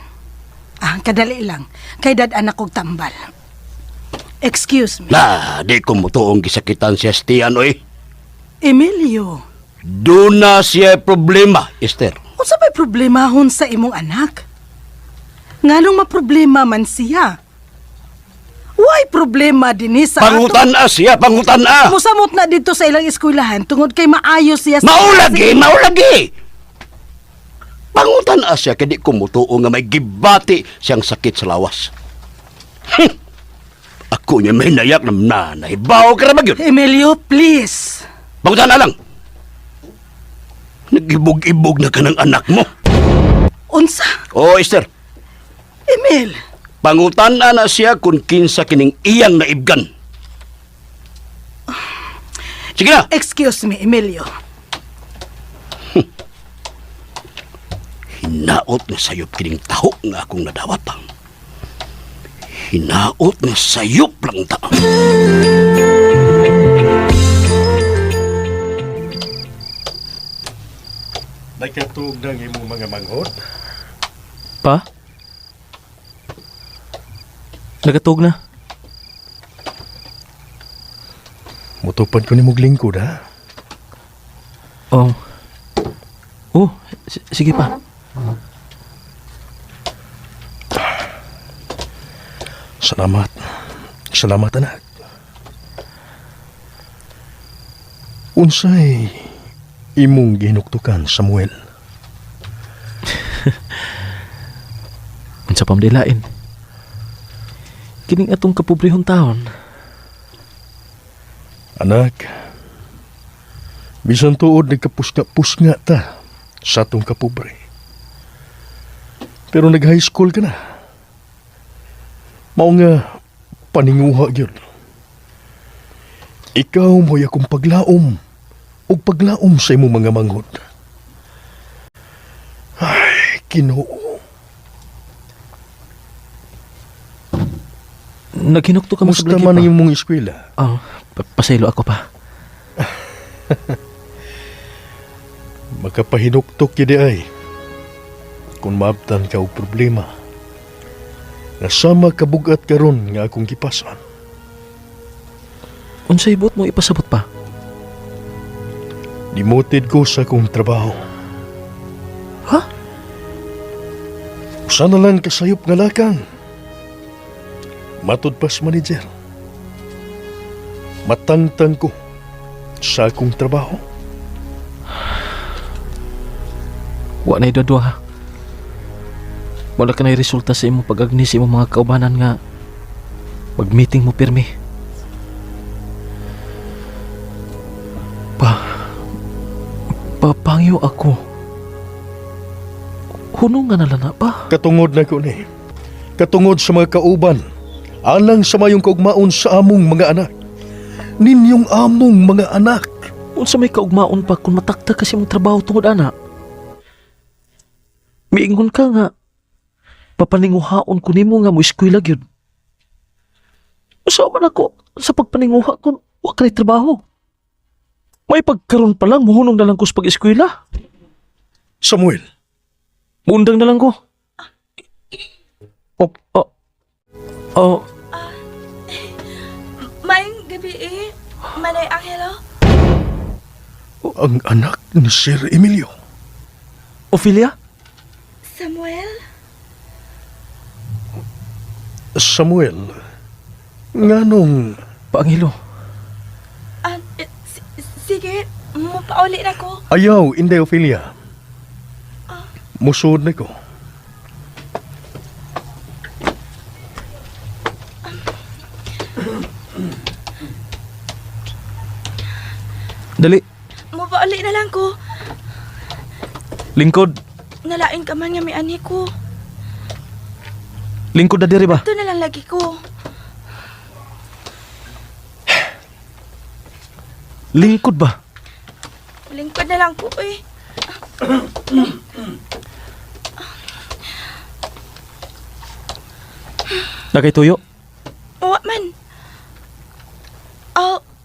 Kadali lang. Kay dad anak kong tambal. Excuse me. La, di ko mutuong gisakitan siya sa tiyan, oy. Emilio, Doon na siya problema, Esther. unsa may problemahon sa imong anak? Nganong maproblema man siya? Why problema dinhi sa Pangutan-a siya, pangutan-a. Musamot na dito sa ilang eskwelahan tungod kay maayo siya sa... Maulagi! Pangutan-a siya kaya di ko mutuong nga may gibati siyang sakit sa lawas. Ako niya may nayak ng nanay. Bawo ka na ba yun? Emilio, please. Pangutan-a lang. Nag-ibog-ibog na ka ng anak mo. Unsa? Oo, Esther. Emil, Pangutan-a na siya kung kinsa kining iyang naibgan. Sige na. excuse me, Emilio. Hinaot na sayop kining taho nga akong nadawat pang. Hinaot na sayop lang ta. Nagkatug ng imong mga manghod. Pa? Nagatog na. Mutupad ko ni mong lingkod, ha? Oh. Oh, sige pa. Salamat. Salamat, anak. Unsay imong ginuktukan, Samuel? Unsa pam dilain. Kining atong kapobrehon taon. Anak, bisan tuod nagkapusga-pusga ta sa atong kapobre. Pero nag-high school ka na. Mao nga paninguha gyud. Ikaw mo'y akong paglaom o paglaom sa imong mga manghod. Ay, Ginoo. Naghinukto ka mo sa Musta blagi man pa. ang imong eskwela? Oh, pasaylo ako pa. Makapahinuktok yun ay. Kung maabtan ka og problema. Nasama kabugat karon nga akong kipasan. Unsay buot mo ipasabot pa? Demoted ko sa akong trabaho. Ha? Usa na lang kasayop nga lakang. Matod pas manager. Matangtang ko sa akong trabaho. Wa na idadwa ha. Wala ka na resulta sa imong pag-agni sa imong mga kaubanan nga mag-meeting mo pirmi. Papangyo ako. Hunong nga nalana pa. Katungod na ko ni. Katungod sa mga kauban. Alang sa mayong kaugmaon sa among mga anak. Ninyong among mga anak. Unsa may kaugmaon pa kung matakta kasi mong trabaho tungod ana? Miingon ka nga. Papaninguhaon ko nimo nga mo eskwela gyud. Usa man ako sa pagpaninguha kung wa kay trabaho. May pagkaroon pa lang, muhunong na lang ko sa pag-eskwela. Samuel. Muundang na lang ko. Mayang gabi Manay Angelo. Ang anak ni Sir Emilio. Ophelia? Samuel, nganong... Paangilo. Sige, mapauli na ko. Ayaw, hindi, Ophelia. Musod na ko. Dali. Mapauli na lang ko. Lingkod. Nalain ka man nga may ani ko. Lingkod na diri ba? Ito na lang lagi ko. Lingkod ba? Lingkod na lang ko Nagay tuyo? Uwa man.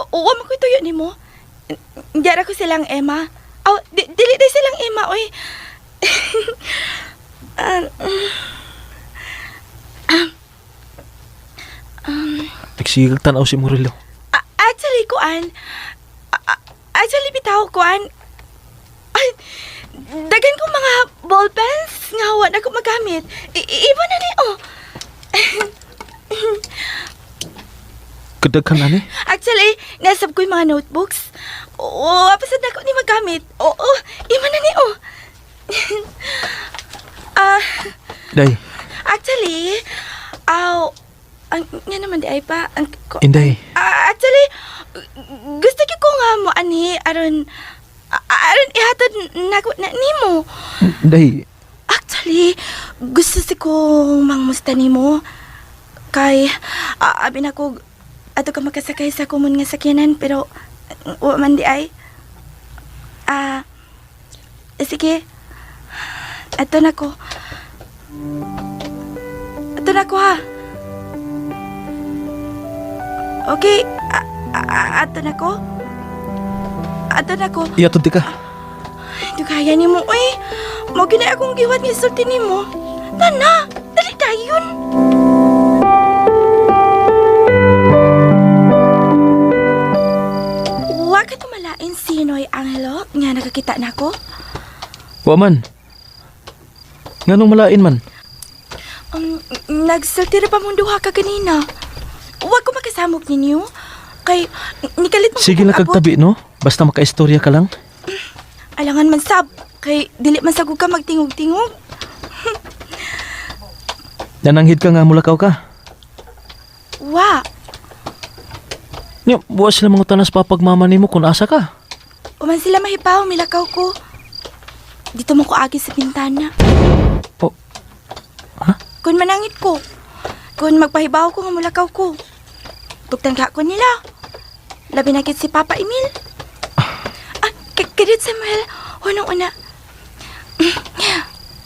Uwa mo ko tuyo ni mo. Hindi ko silang Emma. Dili day silang Emma, oy. Nagsigag tanaw si Murillo. Actually, bitaw, dagan ko mga ball pens nga wala ko magamit. Iba na ni, Kadaghan na ni? Actually, nasab ko yung mga notebooks. Apasad na ko ni magamit. Iba na ni, Day. Actually, nga naman di ay pa. Inday. Actually, gusto ko nga mo ani aron ihatod na nimo. Day. Actually, gusto si kong mangmusta nimo. Kay abin ako ato ka makasakay sa kumon nga sakyanan pero wa man di ay. Sige. Ato na ko ha. Okay, ato na ko. Iyatod di ka. Ito kaya ni mo, uy. Mo ginay akong giwat nga sulti ni mo. Tana, dali dayon. Wa ka tumalain sino'y Angelo nga nakakita na ko? Waman. Nganong malain man? Nagsulti ra pa mong duha ka kanina. Huwag ko makasamog ninyo. Kay, nikalit mo Sige lang kagtabi, no? Basta makaistorya ka lang. Alangan man sab. Kay, dili man sagog ka magtingog-tingog. Nananghid ka nga mulakaw ka. Wa. Nya, buwas sila mga tanas papagmama nimo kung asa ka. Uman sila mahipaw, milakaw ko. Dito mo ko agi sa bintana. Ha? Kung manangit ko. Kung magpahibaw ko nga mulakaw ko. Tugtangka ko nila. Labi na kit si Papa Emil. Kadit Samuel, unang-una.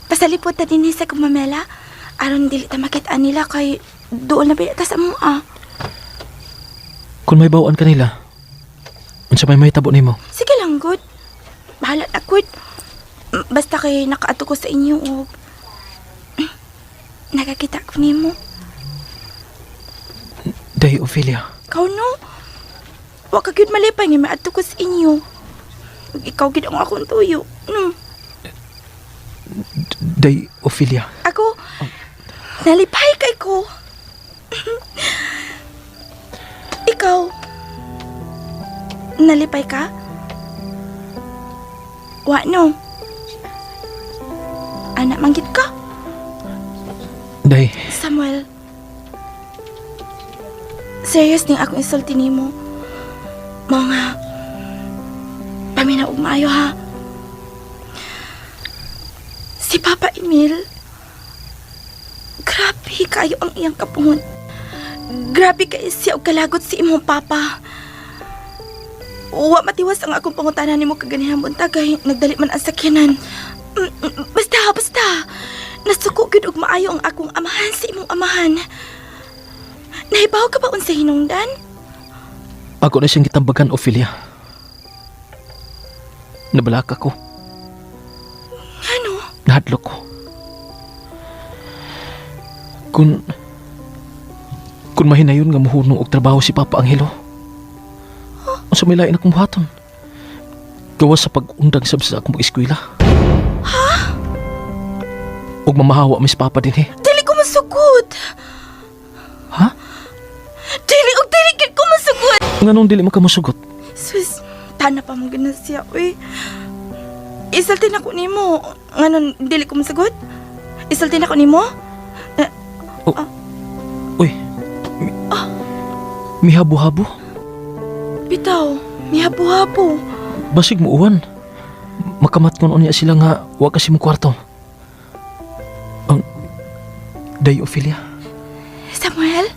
Pasalipot na din sa kumamela. Aron dili ta makita nila kay doon na pinata sa mua. Kung may bawaan ka nila, unsa may tabo nimo? Sige lang, good. Bahala na, good. Basta kay nakaato ko sa inyo o nakakita ko nimo. Day, Ophelia. Kau no? Wa ka gyud malipay nga maato ko sa inyo. Ikaw gid ang akong tuyo. No. Day, Ophelia. ako. Nalipay kay ko. Ikaw, nalipay ka? Wa no? Anak manggit ka? Day, Samuel, serious ning akong insulti nimo. Mao nga, paminaw og maayo ha. Si Papa Emil, grabe kayo ang iyang kapungon. Grabe kayo siya og kalagot si imong papa. Wa matiwas ang akong pangutanan nimo kaganihang buntag kay nagdali man ang sakyanan. Basta. Nasuko gyud og maayo ang akong amahan sa imong amahan. Nahibaw ka ba unsa hinungdan? ako na siyang gitambagan, Ophelia. Nabalaka ko. Ano? Nahadlok ko. Kung mahinayon nga muhunong og trabaho si Papa Angelo. Unsa may lain akong buhaton? Gawas sa pag-undang sa akong eskwela. Ha? Og mamahawa mis Papa din Dili ko masugod. Ha? Dili gid ko masugod. Nganong dili mo ka masugot? Sus, tana pa mong ganun siya, uy. Isaltin ako nimo. Nganon, dili ko masugod? Isaltin ako nimo? Uy. Mihabo-habo. Bitaw, mihapo-hapo. Basig mo uwan. Makamat kon unya sila nga wa kasi mo kwarto. Day, Ophelia. Samuel,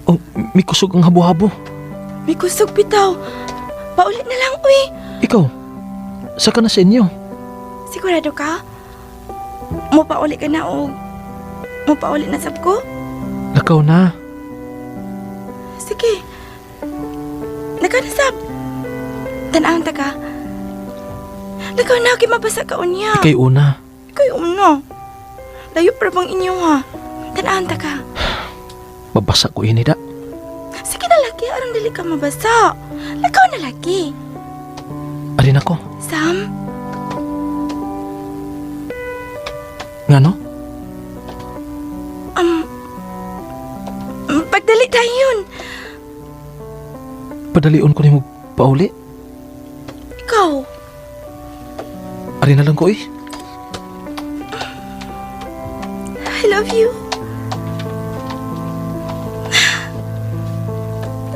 Oh, may kusog ang habo-habo. may kusog bitaw. Paulit na lang, uy. Ikaw, saka na sa inyo. Sigurado ka? Mupauli ka na o mupauli na sab ko? Lakaw na. Sige. Nakanasab. Tanang ta ka. Lakaw na, kay mabasa ka unya. Ikay una. Ikaw umno. Layo pa bang inyo ha? Tanang ta ka. Babasa ko ini da. Sige na laki, aron dili ka mabasa. Lakaw na laki. Arin ako. Sam, Ngano? pagdali tayo yun. Padalion ko ni mo pauli. Ikaw, Arin na lang ko I love you.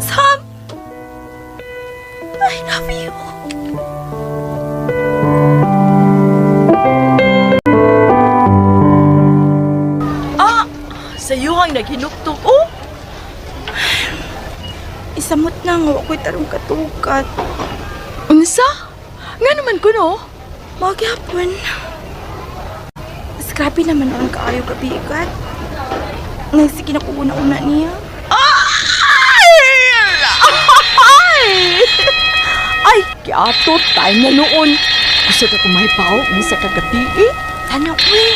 Sam, I love you. Sa'yo ang naghinuktok, oh. Isamot na nga, ako'y tarong katukat. Unsa? Nga naman ko, no? Magyapon. Grabe naman ang kaayo kabigat. Nagsige na ko una-una niya. Ay, kiato, time na noon. Gusto ka kumahipaw, ni sa kagabi, eh. Sana, uy.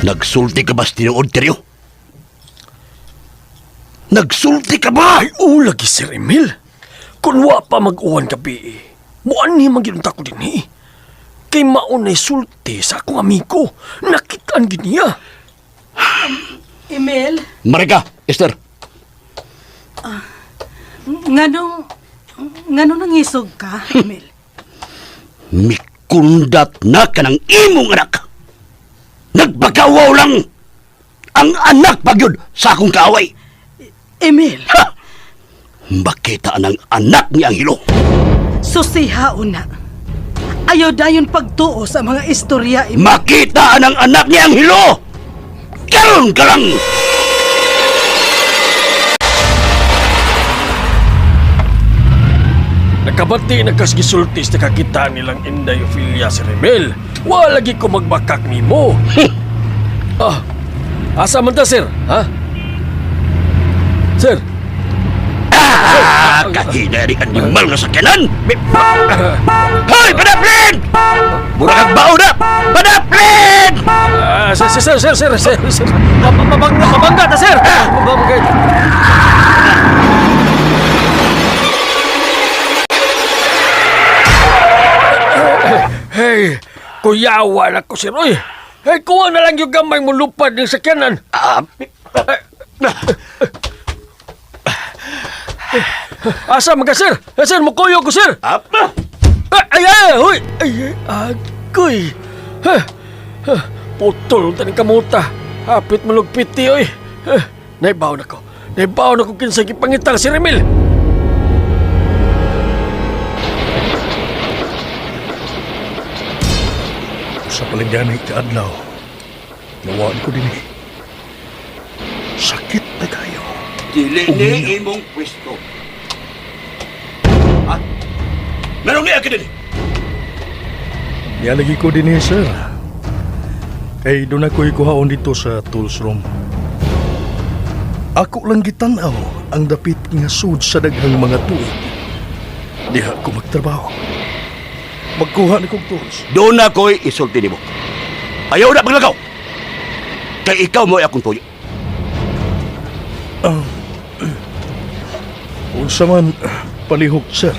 Nagsulti ka ba sa tinuod, Teryo? Nagsulti ka ba? Ay, lagi Sir Emil. Kung wa pa mag-uwan gabi, muan ni manginunta ko din Kay maunay sulti sa akong amigo. Nakitaan giniya. Emil, Marika, Esther. nganong nangisog ka, Emil? Mikundat na ka ng imong anak. Nagbagawaw lang ang anak pagyod sa akong kaaway. Emil, Ha! Makita ang anak ni Angelo. susiha una. Ayaw dayon pagtuo sa mga istorya, Emil. Makita ang anak ni Angelo. Karon ka lang. Nakabati na kasgisultis na kakita nilang Inday Ophelia Sir Emil. Wa lagi ko magbakak ni mo. Asa man ta, sir? Ha? Sir? Kahina rin animal nga sakyanan. Hoy, padaplin! Mura kang bao na! Padaplin! Sir. Mabangga ta, sir! Mabangga. Hey, kuyawa na ko, sir. Uy, hey, kuha na lang yung gamay mo lupad ng sakyanan. Asa mga, sir? Sir, mukuyo ko, sir. Huy! Agoy! Putol taning kamuta. Hapit malugpiti, oy. Naibaw na ko. Naibaw na ko kinsay gipangitang si Remil. Sa paligyanay kaadlaw, nawaan ko din sakit na kayo. Dili ni imong pwesto. Ha? Meron niya ka din. Nalagi ko din sir. Kay doon ako'y kuhaon dito sa tools room. Ako lang gitanaw ang dapit nga sud sa daghang mga tuig. Diha ko magtrabaho. Magkuha na kong tools. Doon ako'y isulti nimo. Ayaw na paglagaw. Kay ikaw mo ay akong tuyo. Unsa man palihok sir.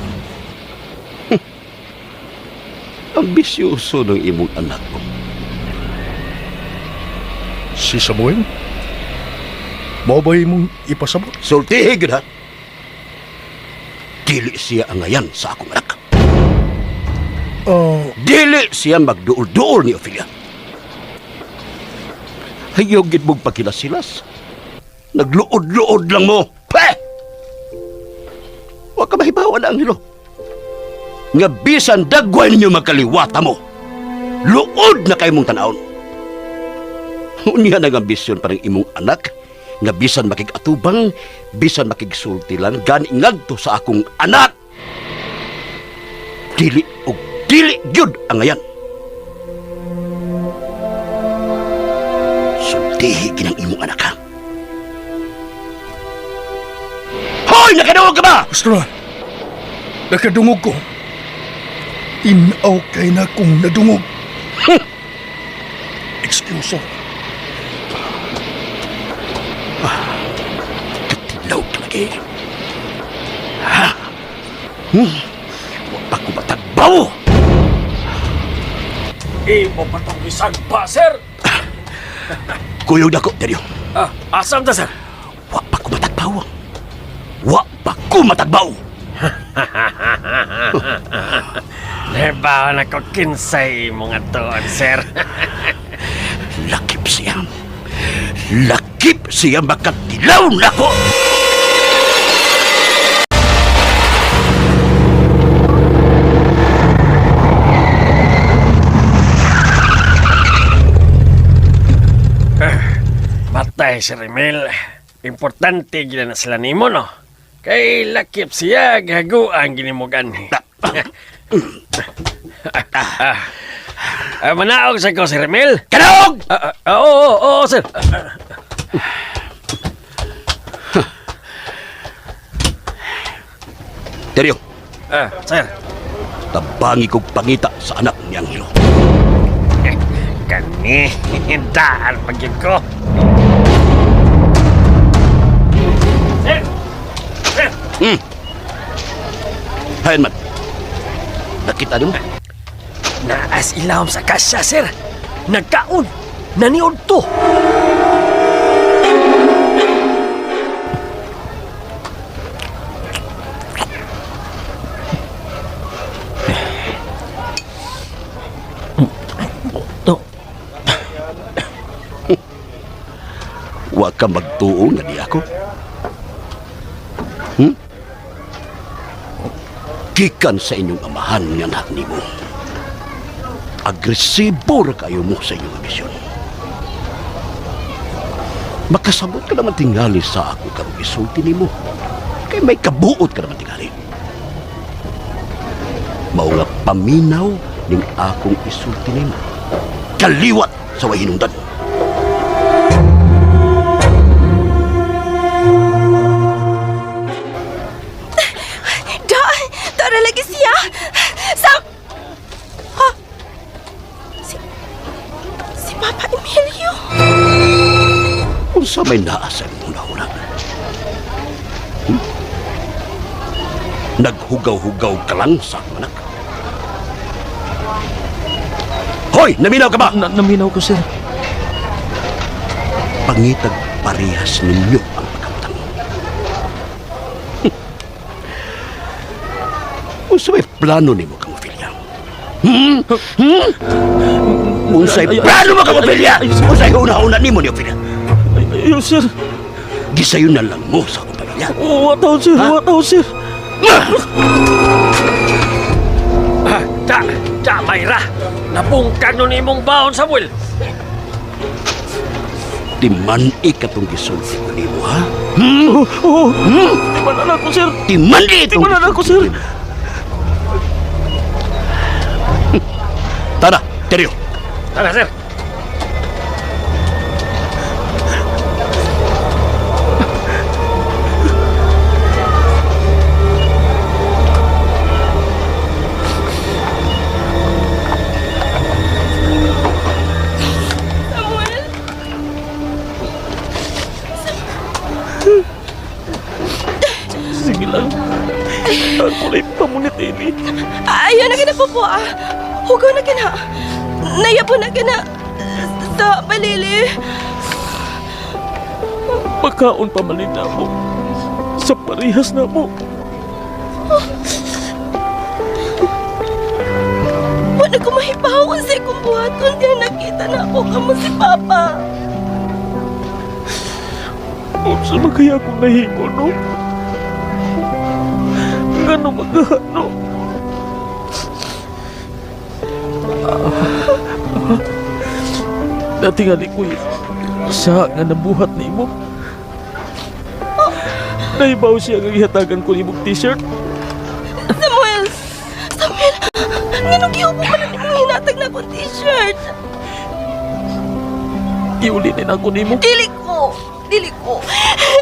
Ambisyoso ng imong anak ko. Si Samuel? Mabay mong ipasabot? Sultihig na. Dili siya ang ngayan sa akong anak. Dili siya magduol-duol ni Ophelia. Ayaw gid mong pagkilasilas. Nagluod-luod lang mo. Huwag ka mahibawa na ang hilo. Nga bisan dagway ninyo magkaliwata mo. Luod na kayo mong tanawon. Unya nang ambisyon pa rin imong anak, nga bisan makigatubang, bisan makigsulti lang, gani ngadto sa akong anak. Dili o dili gyud ang ngayan. Sultihi ginang imong anak ha. Hoy! Nakadungog ka ba? Gusto na. Nakadungog ko. Inaw kay na kong nadungog. Excuse me. Katilaw talaga. Ha? Huwag pa ko matagbaw. Imo pa itong isagpa, sir. Kuyog na ko, Teryo. Asam ta, sir? Huwag pa ko matagbaw. Huwag pa ko matagbaw. Nebaw na ko kinsay mga tuon, sir. Lakip siya. Lakip siya makatilaw na ko. Patay si Remil. Importante gila na sila nimo, no? Kay lakip siya, gaguan ginimugan. Manaog sa ko si Remil. Kanaog! Oo, sir. Teryo, Sir. tabangi kong pangita sa anak ni Angelo. Kani, hindaan pag-yun ko. Hayan man, nakita niyo mo? Naas ilawom sa kasya, sir. Nagkaon. Naniod to. Huwag ka magtuo nga di ako. Gikan sa inyong amahan nga anak ni mo. Agresibo ra kayo mo sa inyong ambisyon. Makasabot ka naman tingali sa ako karong isulti ni mo. Kay may kabuot ka naman tingali. Mao nga paminaw ning akong isulti ni mo. Kaliwat sa way hinungdan. Tara lagi siya! Sam! Ha? Si Papa Emilio? Kung sa may naasay mo una-una. Naghugaw-hugaw ka lang sa anak. Hoy, naminaw ka ba? Naminaw ko, sir. Pangitag parehas ninyo ang pagkamtang. Unsay plano nimo kang Ophelia? Unsay plano mo kang Ophelia? Unsay una-una nimo ni Ophelia? Ayaw, sir. Gisayo na lang mo sa akong pamilya. Wataw, sir. Wataw, sir. Mayra, napungkag nun imong baon, Samuel. Di man ikatong gisulti ko nimo, ha? Di man ko, sir. Di man Di itong man ko, sir. Tada, Teryo. Tara, sir. Sige lang. Ako na ipamunit ini. Ayaw na ka na, Popo, ah. Hugaw na ka na. Nayapo na ka na. Sa balili. Pagkaon pa malin na mo. Sa parehas na mo. Wala ko mahibaw sa ikong buhaton kaya nakita na ako kamo si Papa. Unsa ba kaya akong nahimo, no? Ngano magahano? Dati nga ni Kuya, sa nga nabuhat ni mo. Nahibaw siya nga ihatagan ko ni mong t-shirt. Samuel! Samuel! Nganong giupo ka na ni mong hinatag na akong t-shirt? Iulinin ako ni mo. Dili ko! Dili ko!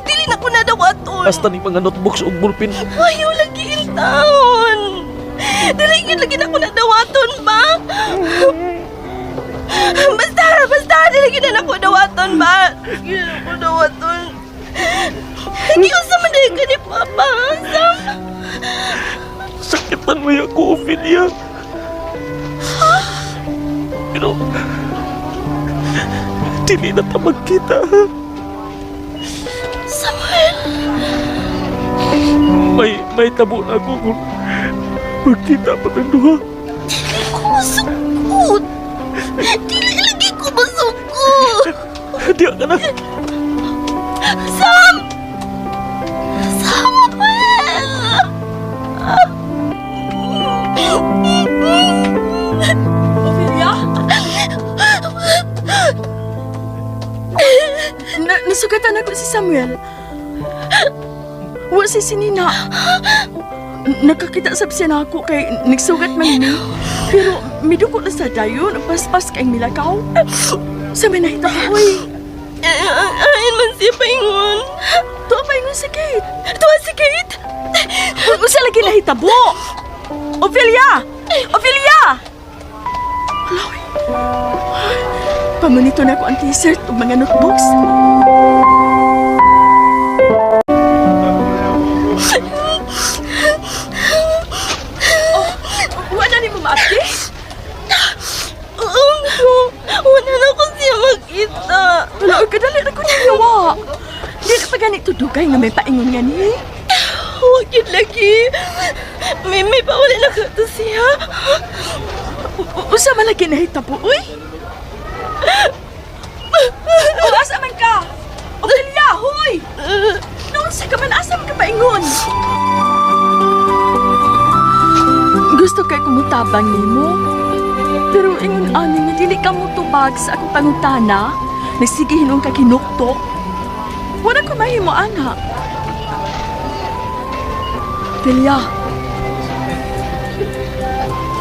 Dili na ko nadawaton! Hasta ni mga notebooks o bulpin. Ayaw lagi in taon! Dili yun lagi na ko nadawaton ba? Basta! Dili yun na ako dawaton ba? Dili na ako dawaton. Hindi ko sa manay ka ni Papa, Sam. Sakitan mo yung ako, Ophelia. Pero, dili na ta magkita, ha? Samuel! May tabo na ako kung magkita pa ng duha. Dili ko masukot! Dili lagi ko masukot! Di ka na. Sam! Samuel! Ophelia? Nasugatan ako si Samuel. Wa si Sinina. Nakakita sab siya na ako kay nagsugat man ni. Pero miduko na sa dayon, paspas kay milakaw. Sa may nahita ko, oy. Ayon man siya paingon. Tuwa pa yung sakit. Tuwa si Kate! Usa lagi nahitabo. Ophelia! Ophelia! Aloy. Pamanito na ako ang t-shirt o mga notebooks. Wala ni mo ma-update? Wala na ko siya makita. Wala, kadali na ko niyawa. Di ka pa ganito dugay nga may paingon nga ni. Huwag yun lagi. May pawala na ka to siya. Usa man lagi nahitabo, uy. Asa man ka? Ophelia, huy! Noon sa ka man, asa man ka paingon? Gusto kay kumutabang nimo. Pero ingon ani nga dili ka mo tubag sa akong pangutana, nagsige hinung ka kinuktok. Wala ko mahimo ana. Ophelia.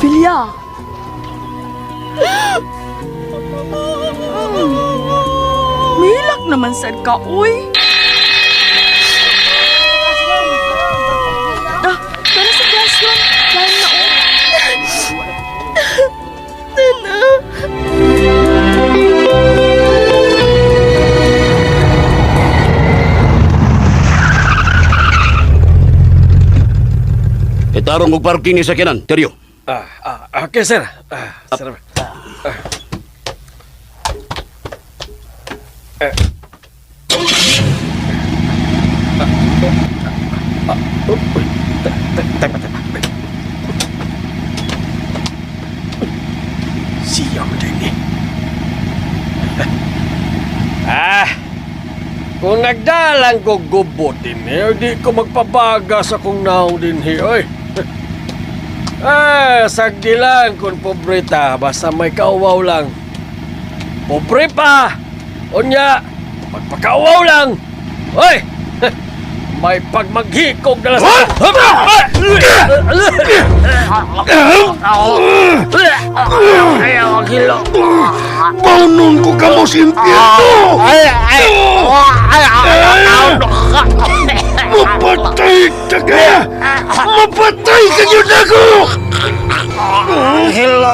Ophelia. Milak naman sad ka, uy. Para sa classroom. Dahil na, uy. Itarong og parking ni sakyanan, Teryo. Okay, sir. Sir. Siyam din eh. Kung nagdalang ko gubot din di ko magpabaga sa kong naong din oy. Sagdi lang kung pobre ta, basta may kauwaw lang. Pobre pa! Unya, magpakauwaw lang! Oy! May pagmaghikog na lang sa... Ayaw, hilo! Paunon ko ka mo sa impyerno! Mapatay ka kaya! Mapatay ka yun ako! Hilo!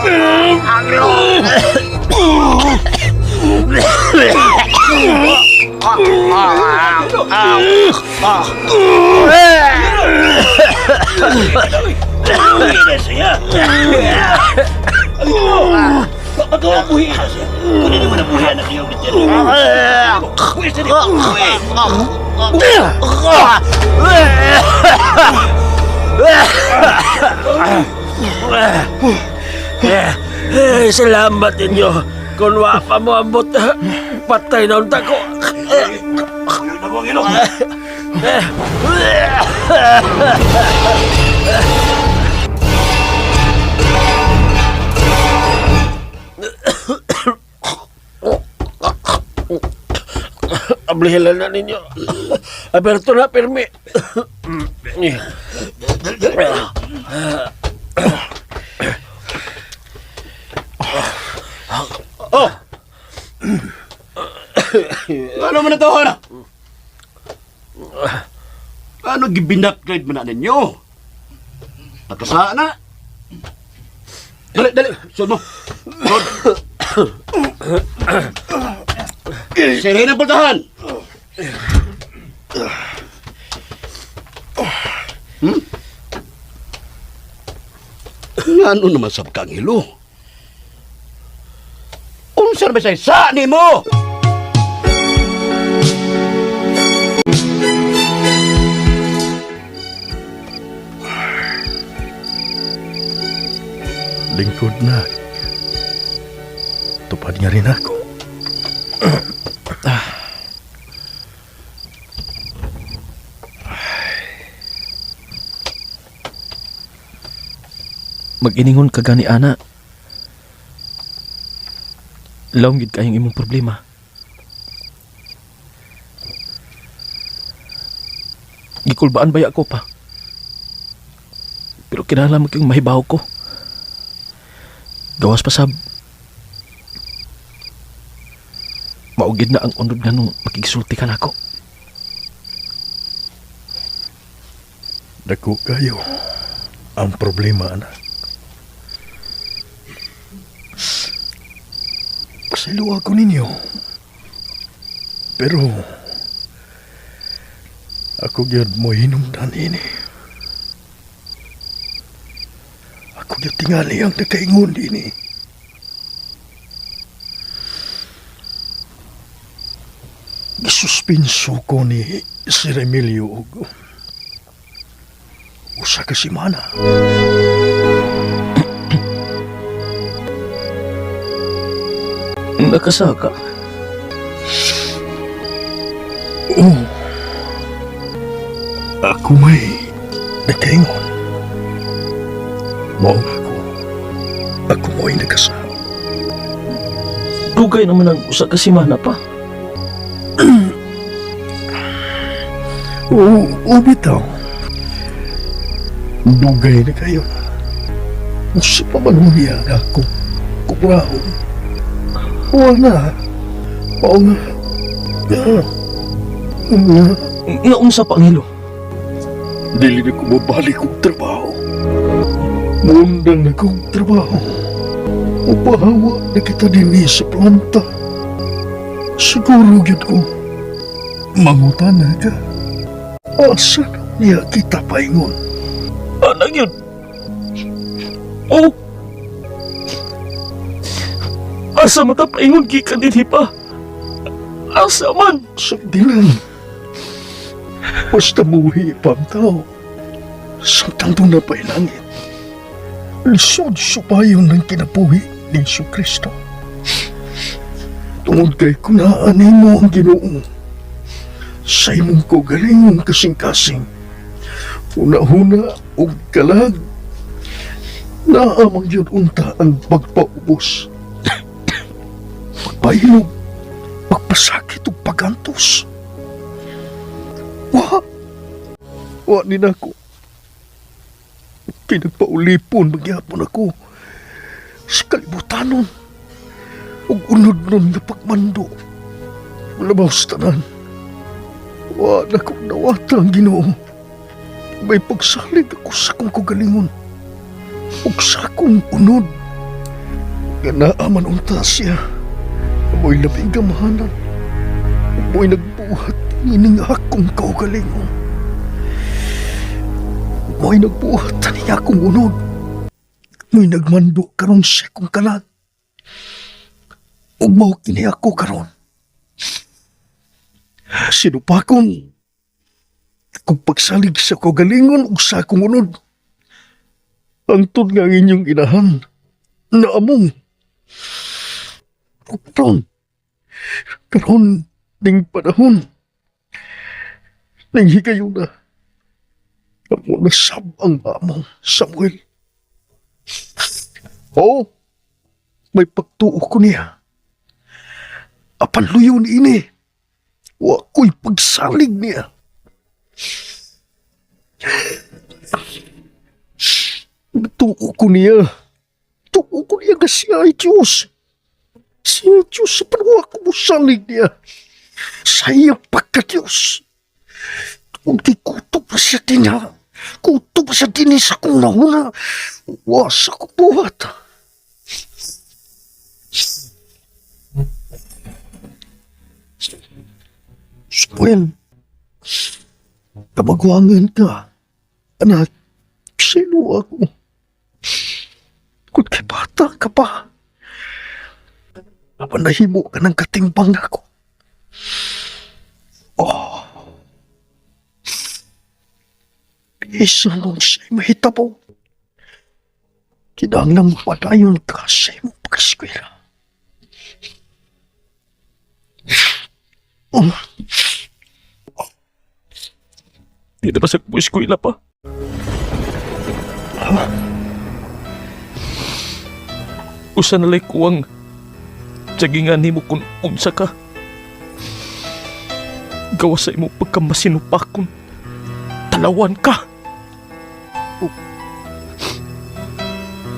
Salamat ninyo. Kung wa pa mo ambot, patay na unta ko. Ablihilan na ninyo. Aberto na, permi. Oh! Ano man ito, na? Ano gibinakgrade mo na ninyo? Nagkasaan na? Dali, dali. Sud mo. Sud. Sirahin ang pultahan. Ano naman sa pagkangilo? Unsa ba say sa ni mo? Lingkod na. Tupad niya rin ako. Mag-iningon ka gani, ana. Lawng gid kayong imong problema. Gikulbaan ba ako pa? Pero kinahanglan mo kayong mahibaw ko. Gawas pa sab. Maugid na ang unod nga nung makigisulti ka na ako. Dako kayo ang problema, anak. Pasilo ako ninyo. Pero ako gyud mo hinungdan ini. Ako gyud tingali ang nakaingon ini. Gisuspenso ko ni si Remilio og usa ka semana. Nakasaka. Oh. Ako may nakaingon. Mao ako. Ako mo'y nagkasama. Dugay naman ang usa ka semana pa. Oo, bitaw. Dugay na kayo na. Usa pa man humiya ako. Kubrahon. Wala. Oo nga. Nga unsa pa, Angelo? Dili na ko mabalik kong trabaho. Mundang na kong trabaho. Upahawa na kita din sa planta. Siguro yun ko. Mangutan na ka. Asa niya kita paingon? Anak yun. Oh. Asa matapaingon gikan dinhi pa? Asa man? Sugdi lang. Basta buhi pa ang tao. Samtang doon na pa'y langit. Lisod supayon ng kinabuhi ni Yesu Kristo. Tungod kay kunaanin mo ang Ginoo. Sa imong ko galingong kasing-kasing. Una-huna o kalag. Naamang yun unta ang pagpaubos. Pagpahilog. Pagpasakit o pagantos. Wa ni nako. Pinagpaulipon magyapon ako sa kalibutanon ug unod nun nga pagmando. Labaw sa tanan. Wa na ko nawata ang Ginoo. May pagsalig ako sa kong kagalingon ug sa akong unod. Nga naaman unta siya. Amoy labing gamahanan. Amoy nagbuhat ining akong kaugalingon. Amoy nagbuhat ining akong unod. Amoy nagmando karon sa akong kalag. Ug mao kini ako karon. Sinupakon kung pagsalig sa kaugalingon ug sa akong unod. Hangtod nga ang inyong inahan na among. Karon ning panahon ning higayon na amo nasab ang among Samuel. Oh, may pagtuo ko niya. Apan luyo ni ini. Wa ko'y pagsalig niya. Tuo ko niya. Tuo ko niya nga siya ay Diyos. Siya ay Diyos sa panwa ko mo salig niya. Sa iyang pagka-Diyos. Kung di kuto pa siya din ha. Kuto pa siya din sa kong nahuna. Wasa ko buhat. Samuel, kamagwangan ka. Anak, sino ako? Kung kay bata ka pa. Napanahimo ka ng katimbang ako. Oh. Isa nung siya'y mahitabo. Kinahanglan mo padayon ka sa iyong pag-eskwela. Oh. Di na ba sa eskwela pa? Usa na lay kuwang jagingan nimo kung unsa ka. Gawa sa imo pagkamasinupakon. Talawan ka.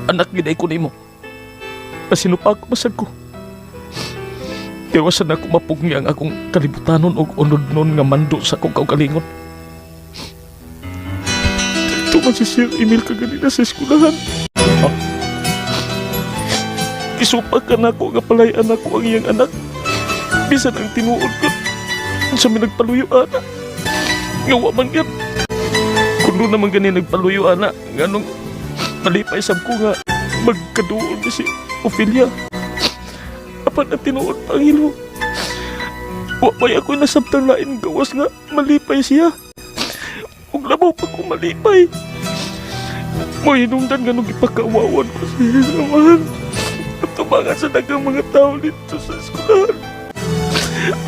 Anak giday ko nimo. Masinupak masag ko. Gawasan ako mapugni ang akong kalibutanon o unod nun nga mando sa akong kaugalingon. Ito man si Sir Emil kaganina sa eskulahan. Isupak ka na ako nga palayan ako ang iyang anak. Bisan ang tinuod ko sa minagpaluyo anak. Ngawa man yan. Kundo naman ganin nagpaluyo anak. Nganong malipay sab ko nga magkaduol ni si Ophelia. Apan at tinuod pa ang hilo. Wapay ako nasabtang lain gawas nga malipay siya. Ug labaw pa ko malipay. Mo hinungdan nga nung ipakawawan ko siya naman. At tumangan sa dagang mga tao dito sa eskulahan.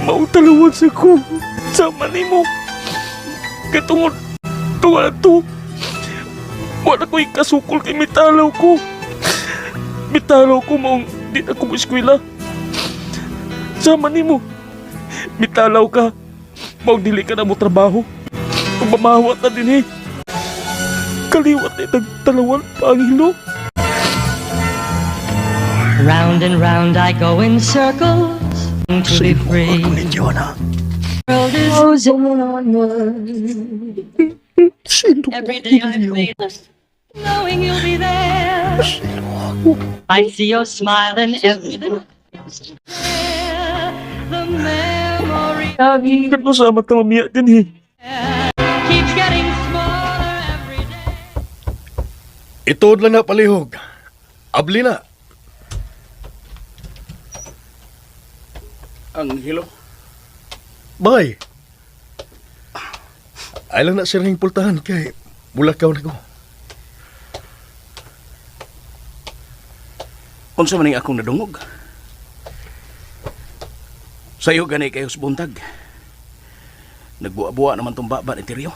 Mautalawan sa ko. Sama ni mo. Katungod. Tuwa to. Wala ko'y kasukol kay mitalaw ko. Mitalaw ko maong di na ko eskwela. Sama ni mo. Mitalaw ka. Maong dili ka na mo trabaho. Kung mamawat na din eh. Kaliwat na nagtalawan pa ang hilo. Round and round I go in circles to be free. World is every day I wait, knowing you'll be there. I see your smile in every day. The memory of you Ba't mo sa mata mamiyak din eh? keeps getting smaller every day. Itood lang na palihog. Abli na. Anghelo. Bay. Ay lang na siring pultahan kay bulakaw na ko. Unsa man akong nadungog? Sayo gani kayo sa buntag. Nagbuwa-buwa naman tong baba ni Tiryo.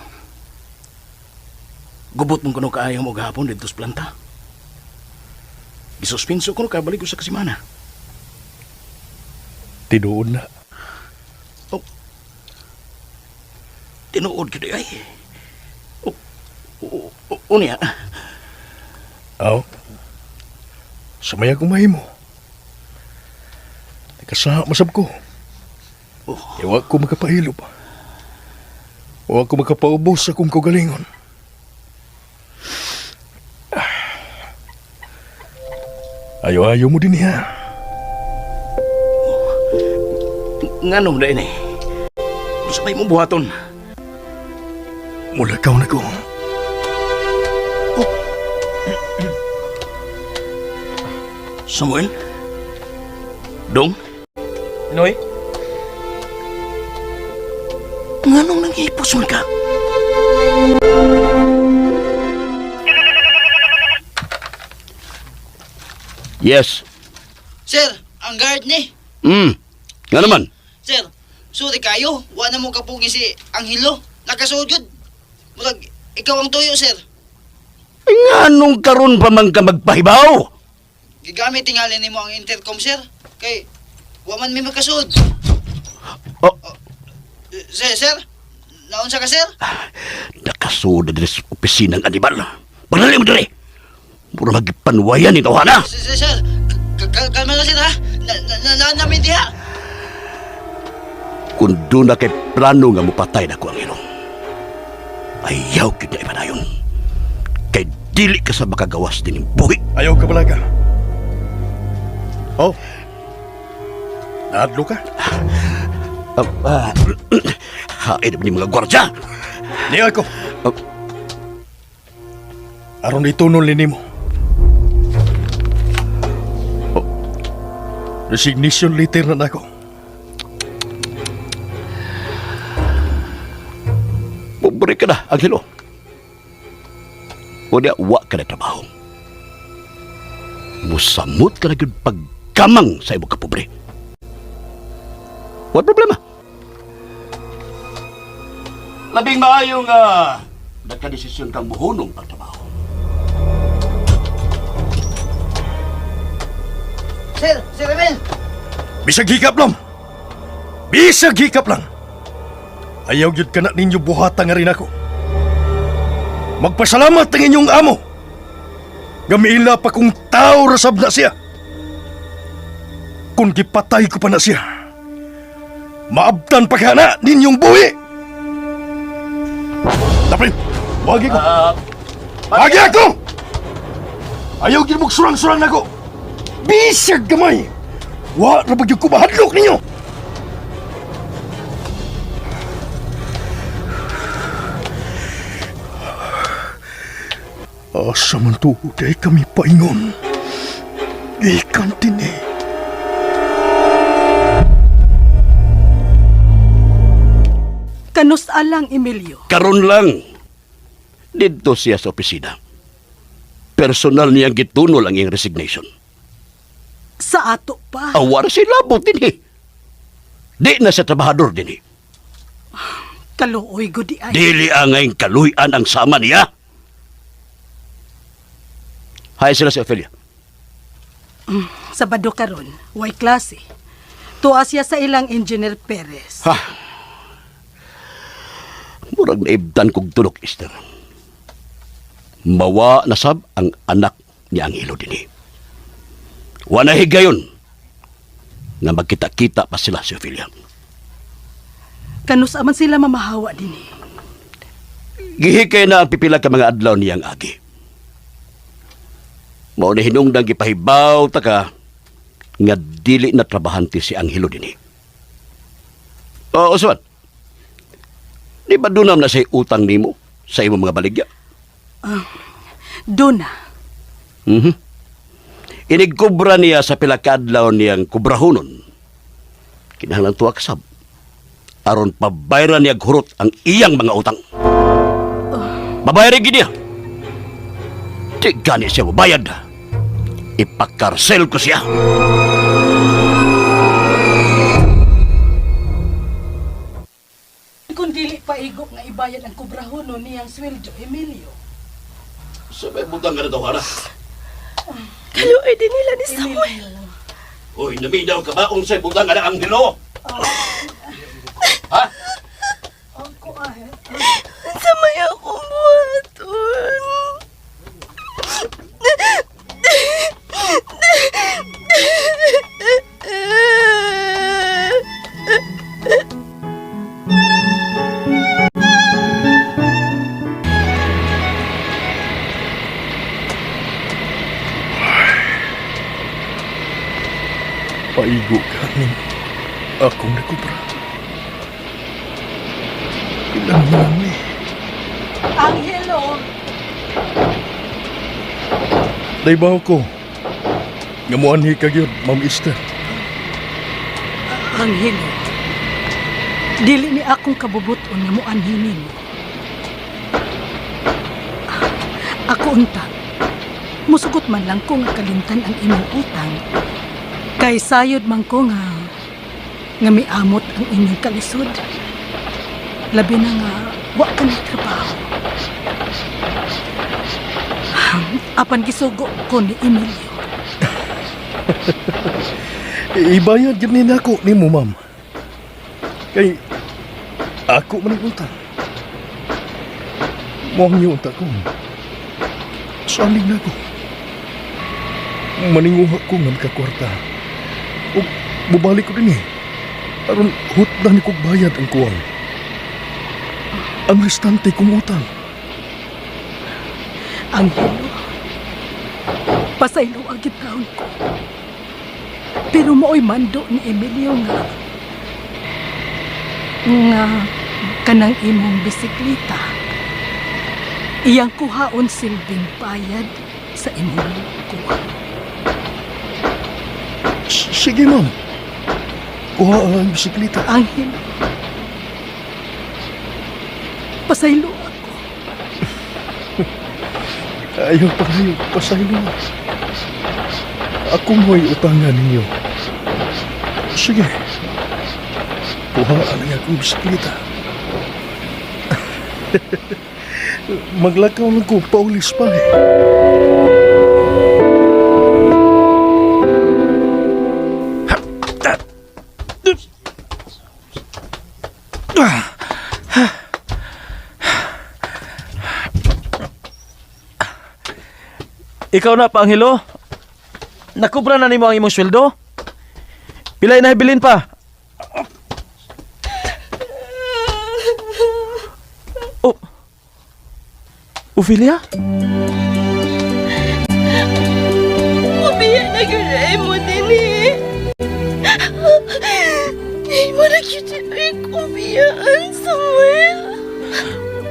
Gubot mong kuno kaayaw mo gahapon dito sa planta. Isuspinso ko kabalik ko sa kasimana. Tinuod na. Tinuod ka ay. Unya. Aw. Samaya kong mahimo. Nakasaha masab ko. Iwa ko makapahilop. Huwag ko makapaubos sa kong kagalingon. Ayaw-ayaw mo din niya. Nganong na ini? Sabay mo buhaton. Mulakaw na ko. Samuel? Dong? Noy? Nganong nangipos man ka? Yes. Sir, ang guard ni. Nga naman. Sir, sorry kayo. Wala mo kapugi si Anghelo. Nakasugod. Murag, ikaw ang tuyo, sir. Nganong karon pa man ka magpahibaw? Gigamit tingali nimo ang intercom, sir. Kay, waman may makasud. Sir? Naunsa ka, sir? Nakasuda din sa opisina ng animal. Pagdali mo dali. Mura magipanwayan ni Tawhana. Sir, kalma na, sir, ha? Namin diha. Kung doon na kay plano nga mupatay na ko ang ilong, ayaw ka niya ipanayon. Kay dili ka sa makagawas din yung buhi. Ayaw ka balaga. Oh. Naadlo ka? Hain naman yung mga gwardya. Niya ako. Aron itunol ni mo. Resignation letter na ako. Pobre ka na, Anghelo. O niya, wa ka na trabaho. Musamot ka na yun pagkamang sa imong kapobre. What problema? Labing maayo nga nagkadesisyon kang buhunong pagtrabaho. Sir Emil! Bisag hikap lang. Bisag hikap lang. Ayaw yun ka na ninyo buhata nga rin ako. Magpasalamat ang inyong amo. Gamiila pa kong tao rasab na siya. Kung gipatay ko pa na siya, maabtan pa ka na ninyong buhi. Tapin, wagi ko. Wagi ako! Ayaw yun mong surang-surang na ko. Bisag gamay. Wa na bagyong kumahadlok ninyo. Asa man tuhuday kami paingon. Ikan tini. Kanus alang, Emilio. Karon lang. Dito siya sa opisina. Personal niyang gitunol ang iyang resignation. Sa ato pa. Awar si labot din eh. Di na sa trabahador din eh. Kaluoy gudi ay. Dili angay kaluyan ang sama niya. Hay sila si Ophelia. Sabado karon, way klase. Tuwa siya sa ilang Engineer Perez. Ha? Murag naibdan kong tulok, Esther. Mawa na sab ang anak ni Anghelo din eh. Wana higayon nga magkita-kita pa sila si Ophelia. Kanus aman sila mamahawa din eh. Gihikay na ang pipila ka mga adlaw niyang agi. Mao na hinungdang gipahibaw taka nga dili na trabahante si Anghelo din eh. Osman, di ba dunam na say utang nimo sa imong mga baligya? Duna. Inigkubra niya sa pila ka adlaw niyang kubrahonon. kinahanglan tuwa kasab aron pabayran niya hurot ang iyang mga utang. Babayaran gid niya. Di gani siya mabayad. Ipakarsel ko siya. Kung dili pa igok nga ibayad ang kubrahon no niyang sweldo, Emilio. Sabay butang ka na daw, Hana. Kaluoy din nila ni Samuel. Uy, naminaw ka ba unsay butang ka na ang hilo? Ha? Sa may ako buhaton. Paigo ka ning akong nakubra. Ilang mami. Angelo! Daybaw ko. Ngamuanhi ka gyud, Ma'am Esther. Angelo, dili ni akong kabubuton nga muanhinin mo. Ako unta, musugot man lang ko nga kalimtan ang imong utang. Kay sayod man ko nga miamot ang inyong kalisod. Labi na nga, wa ka na trabaho. Apan gisugo ko ni Emilio. Ibayad gyud ni nako nimo, ma'am. Kay ako man ang utang. Mo ang iyong ko. Saling na ko. Maninguha ko nga makakwarta. O bubalik ko din aron hutdan ni kog bayad ang kuwang. Ang restante kong utang. Angelo, pasaylo ang gitaon ko. Pero mooy mando ni Emilio nga kanang imong bisikleta. Iyang kuhaon silbing bayad sa imong kuha. Sige, ma'am. Kuha ang bisikleta. Angelo, pasaylo ako. Ayaw pa kayo, pasaylo. Ako mo'y utangan ninyo. Sige. Kuha ang akong bisikleta. Maglakaw lang ko, paulis pa Ikaw na, Panghilo. Nakubra na nimo ang imong sweldo? Pilay na hibilin pa? Oh. Ophelia? Ubiya na gulay mo din Ay mo na cute ay kubiyaan, Samuel.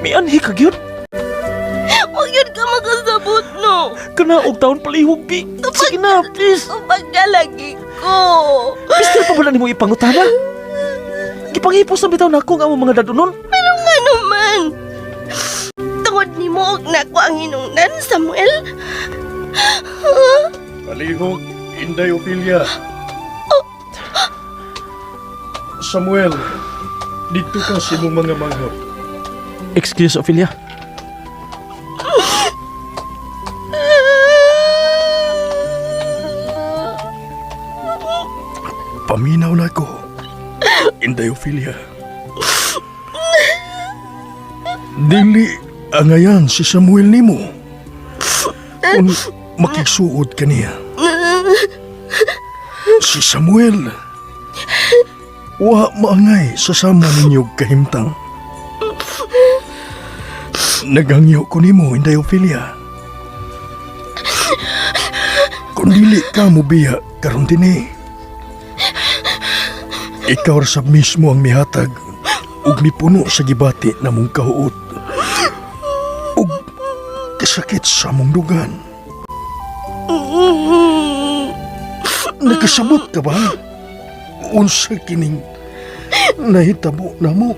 May anhi ka gyud? Huwag yun ka makasabot, no? Kanaog taon palihog, Bi. Sige na, please. Pagkalagi ko. Mister pa ba na nimo ipangutana? Gipangipos na bitaw na ako nga mo mga dadunon. Pero nga naman. Tungod ni mo og nako ang hinungdan, Samuel. Palihog, Inday Ophelia. Samuel, dito ka sa imong mga manghod. Excuse, Ophelia. Paminaw na ko, Inday Ophelia. Dili angayan si Samuel nimo. Kung makisuod ka niya. Si Samuel, wa maangay sa sama ninyo kahimtang. Nagangyo ko nimo, Inday Ophelia. Kung dili ka mo biya karon dinhi. Ikaw rasab mismo ang mihatag ug mipuno sa gibati na mong kahuot ug kasakit sa mong dugan. Nagkasabot ka ba? unsa kining nahitabo na mo.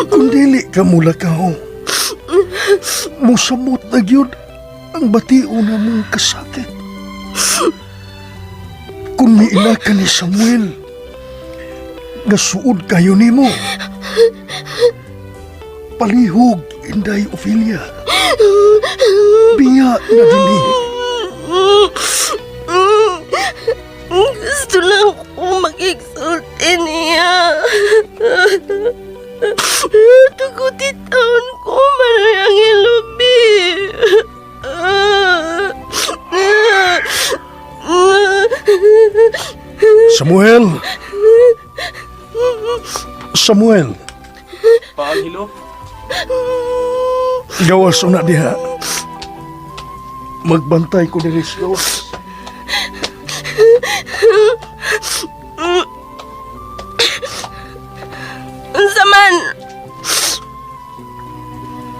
Kung dili ka mula ka musamot na gyud ang batiw na mong kasakit. Kung miila ka ni Samuel, nasuod kayo nimo. Palihog, Inday Ophelia. Biya na dili. Gusto lang ko mag-exulti niya. Tuguti taon ko marayang ilubi. Samuel! Samuel! Paangilo? Gawas na diha. Magbantay ko diri sa gawas. Unsa man?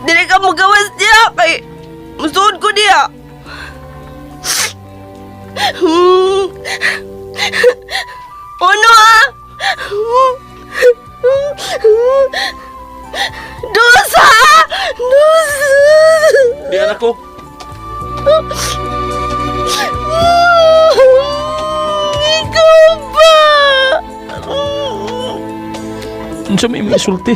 Dili ka mo gawas diya kay musuod ko diya. Ono ah? Dosa! Dosa! Di anak ko. Ikaw ba? Unsa may isulti?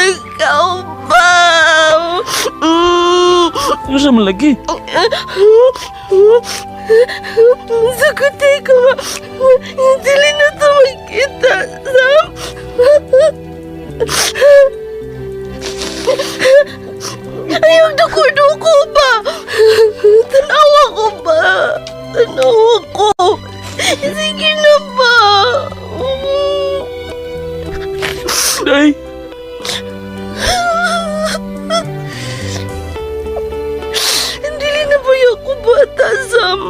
Ikaw ba? Unsa man lagi? Sagutin ko nga. Dili na ito magkita, Sam. Ayaw duko-duko ba? Tanawa ko ba? Tanawa ko. Sige na ba? Day! Dili na ba ako bata, Sam?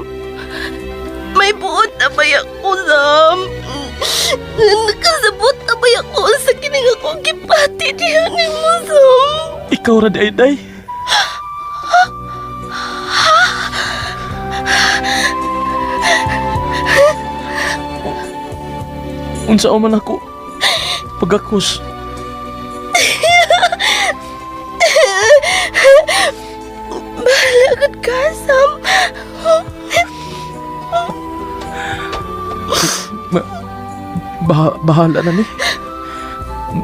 May buot na ba ako, Sam? Nakasabot na ba ako sa kining akong kipati diyan ni mo, Sam? Ikaw ra day. Unsa man ako pagakos. Bahala agad ka, Sam. Bahala na ni.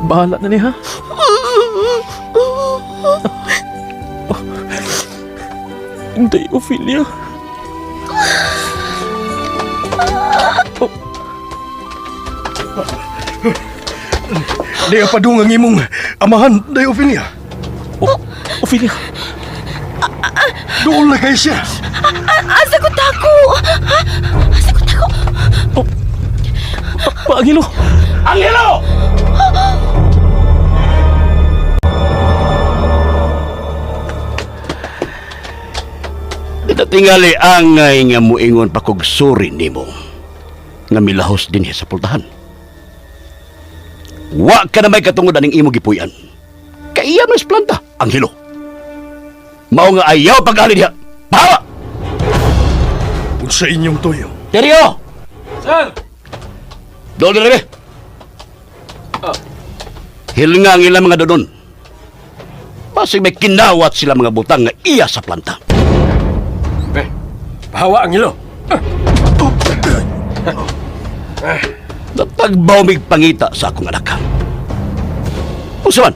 Bahala na ni ha. Inday Ophelia. Di apadung ang imong amahan, Day Ophelia. Ophelia. Doon na kayo siya. Asa ko tako? Asa ko tako? Paangilo! Angelo! Itatingali angay nga muingon pa kog suri nimo nga milahos din sa pultahan. Wa ka na may katungod aning imo gipuy-an. Kaiya mas planta, Angelo. Mao nga ayaw pag-ali diha. Bahala! Kung sa inyong toyo. Terio! Sir! Doon na rin. Hilinga ang ilang mga dodon. Pasig may kinawat sila mga butang nga iya sa planta. Pahawa, Angelo. Natagbaw mig pangita sa akong anak. Usaman?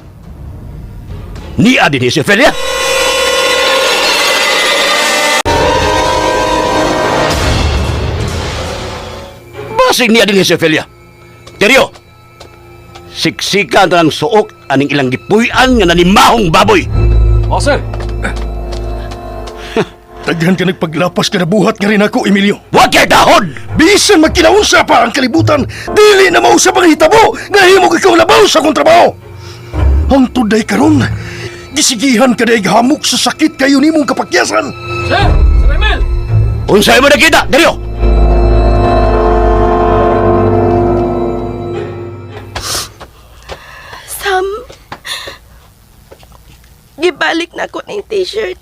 Niya din si Ophelia? Basig niya din si Ophelia. Terio, siksikan ng suok aning ilang gipuy-an nga nanimahong baboy. O, sir. Daghan ka nagpaglapas ka na buhat nga rin ako, Emilio. Huwag kay dahon! Bisan magkinaunsa pa ang kalibutan, dili na mausap ang hitabo nga himog ikaw labaw sa akong trabaho. Ang tuday karon, gisigihan ka daig hamok sa sakit kayo nimong kapakyasan. Sir! Sir Emil! Unsay mo nakita, Terio? Sam, gibalik na ko ng t-shirt.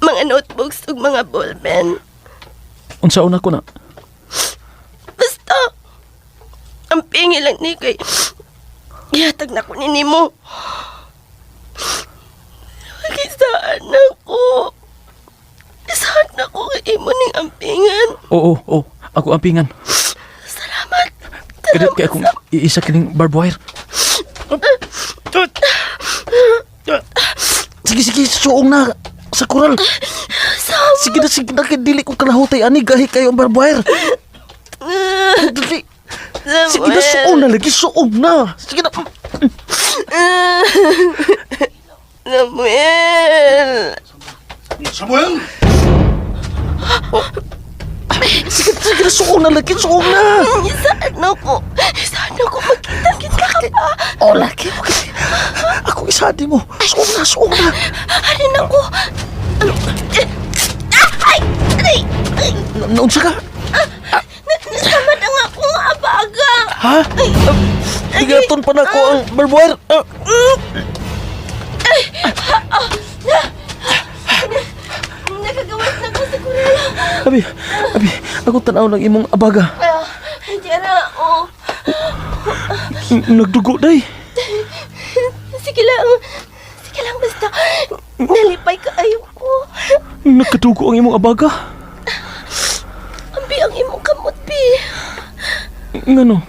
mga notebooks ug mga ballpen. Unsaon ako na? Basta, ang pingi lang ni kay ihatag na ko ni mo. Saan ako? Saan ako kay imo ning ampingan? Oo, ako ampingan. Salamat. Kaya akong iisa kining barbed wire. Sige, suong na sa koral. Sige na, kay dili ko kalahutay ani gahi kayo ang barbed wire. Dali. Sige na, suong na lagi, suong na. Sige na. Samuel! Samuel! Sige na, suong na lagi, suong na. Saan ako makita-kita ka pa? Lagi. Ako isadi mo. Suong na. Harin ako. Ay! Naunsa ka? Nasamad ang akong abaga. Ha? Bigaton pa na ko ang barbed wire. Nagagawas na ko sa kurela. Abi, ako tanaw lang imong abaga. Hindi na ako. Nagdugo, day. Sige lang basta. Nalipay ka ayoko. Nagkadugo ang imong abaga. Ambi ang imong kamot, Pi. Ngano?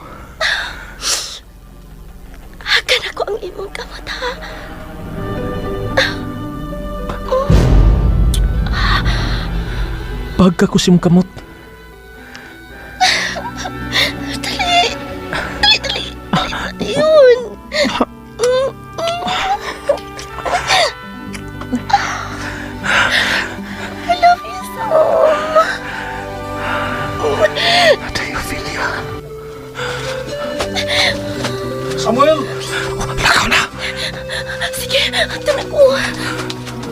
Hakan ako ang imong kamot, ha? Pagka ko simong kamot. Dali. Yun. I love you so much. Ate Ophelia. Samuel! Lakaw na. Sige, ito na ko.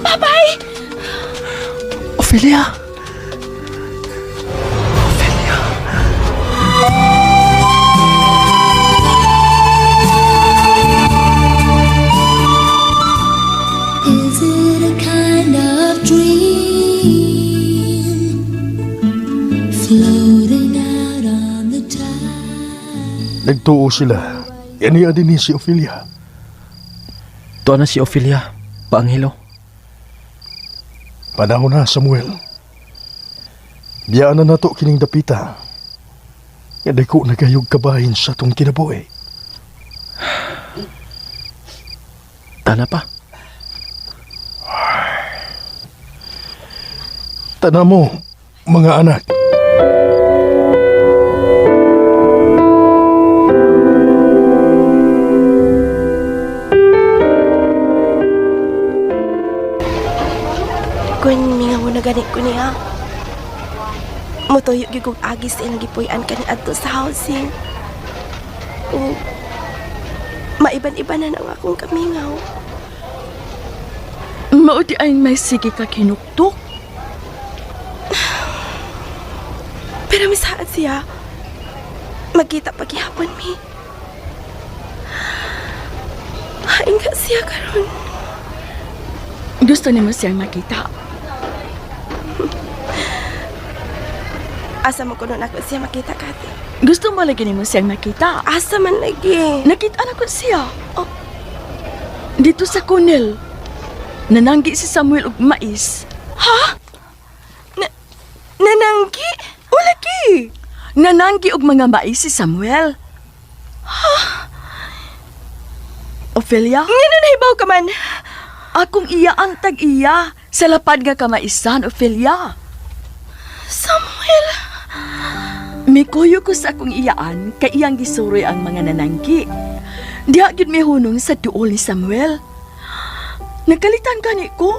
Bye-bye. Ophelia. Is it a kind of dream floating out on the tide? Nagtuo sila. Yan niya din si Ophelia. Tuwa na si Ophelia. Paanghelo. Panahon na, Samuel. Biyaan na nato kining dapita. Nga dako nagayog kabahin sa tong kinabuhi. Tana pa. Tana mo, mga anak. Kung mingaw na ganit ko niya. Mutuyo gigong agis ilang gipuyan ka ni adto sa housing. O, maiban-iba na nang akong kamingaw. Maudi ay may sige ka kinuktok. Pero misaan siya. Magkita paghihapon mi. Hain ka siya karon. Gusto niyo siyang makita. Asa mo kuno ako siya makita kati. Gusto mo lagi niyo siyang makita. Asa man lagi. Nakita na ko siya. Oh. Dito sa Kunel. Nananggi si Samuel og mais. Ha? Nananggi? O lagi. Nananggi og mga mais si Samuel. Ha? Ophelia? Ngano nahibaw ka man? Akong iya ang tag-iya. Sa lapad nga kamaisan, Ophelia. Samuel? Mikuyo ko sa akong iyaan, kay iyang gisuroy ang mga nananggi. Diha gyud may hunong sa duol ni Samuel. Nagkalitan gani ko.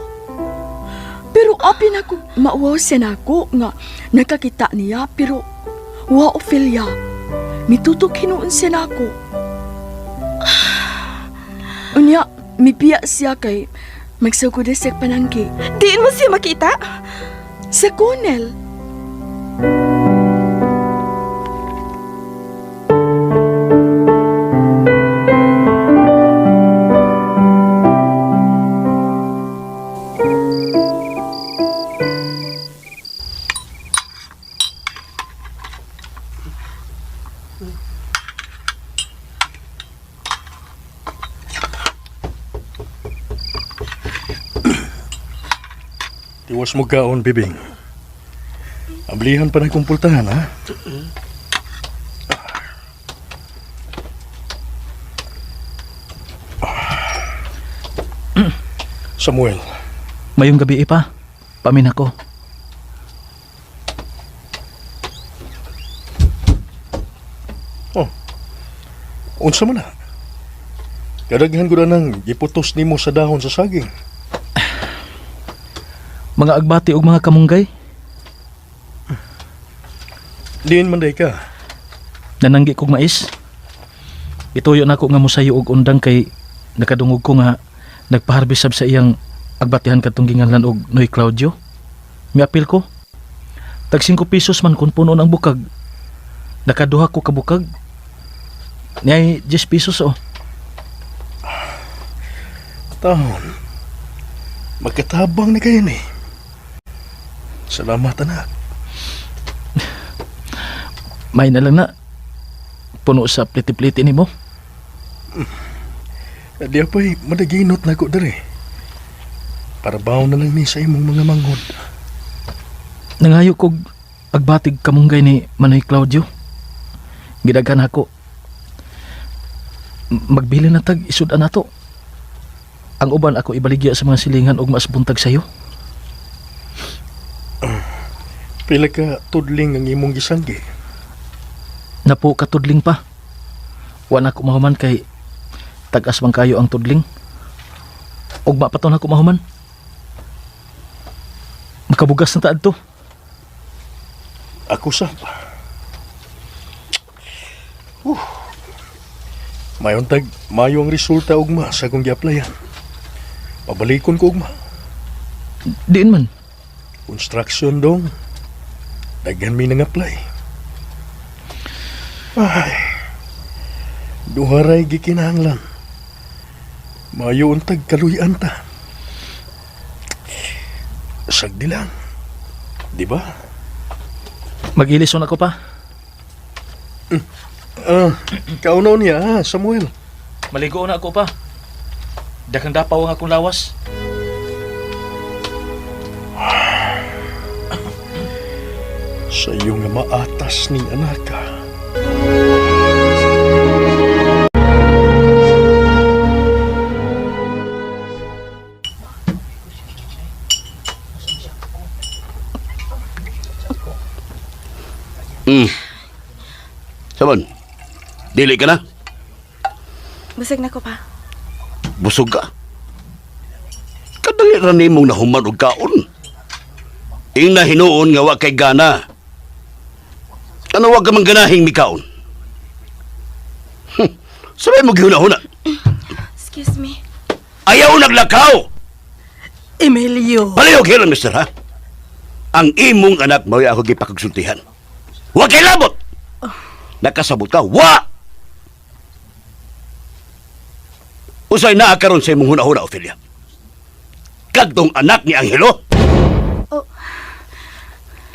Pero apin ako mauwaw siya nako nga nakakita niya, pero wa Ophelia. Mitutok hinuon siya nako. Unya, mipiya siya kay magsugod siya pananggi. Diin mo siya makita? Sa Kunel. Tiwas mo kaon, bibing. Ablihan pa ng kumpultahan, ha? Samuel, Mayong gabi pa. Pamin ako. unsa man na? Kadaghan ko na nang giputos nimo sa dahon sa saging. Mga agbati og mga kamunggay. Diin man day ka. Nananggi kog mais. Ituyo na ko nga musayo og undang kay nakadungog ko nga nagpaharbisab sa iyang agbatihan katong ginganlan og Noy Claudio. Miapil ko. Tag 5 pesos man kun puno ang bukag. Nakaduha ko kabukag. Niyay 10 pesos oh. Tahon. Magkatabang ni kayo ni. Salamat, anak. May na lang na. Puno sa pliti-pliti ni mo. Di apa'y madaginot na ko dere. Para baon na lang ni sa imong mga manghod. Nangayo kog agbatig kamunggay ni Manoy Claudio. Gidaghan ako. Magbili na tag isudan nato. Ang uban ako ibaligya sa mga silingan og mas buntag sayo. Pila ka tudling ang imong gisanggi. Napo katudling pa. Wana ko mahuman kay tagas man kayo ang tudling. Og mapaton ako mahuman. Makabugas na taad to. Ako sa. Mayon tag mayo ang resulta ugma sa akong gi-applyan. Pabalikon ko ugma. Diin man. Construction dong. Daghan mi nang apply. Ay. Duharay gikinahanglan. Mayo untag kaluy-an ta. Sagdi lang. Di ba? Mag-ilison ako pa. Kaunaw niya, ha, Samuel. Maligo na ako pa. Dakang dapaw ang akong lawas. Sa iyo nga maatas ning anak ka. Saban, dili ka na? Busog na ko pa. Busog ka? Kadali ra nimong nahuman og kaon. Ing nahinuon nga wa kay gana. Ano wag ka man ganahing mikaon? Sabay mo gihuna-huna. Excuse me. Ayaw naglakaw! Emilio. Palihog hilang, mister, ha? Ang imong anak mo ako gipakagsultihan. Huwag kay labot! Nakasabot ka, wa! Usay naa karon sa imong huna-huna, Ophelia. Kagtong anak ni Angelo?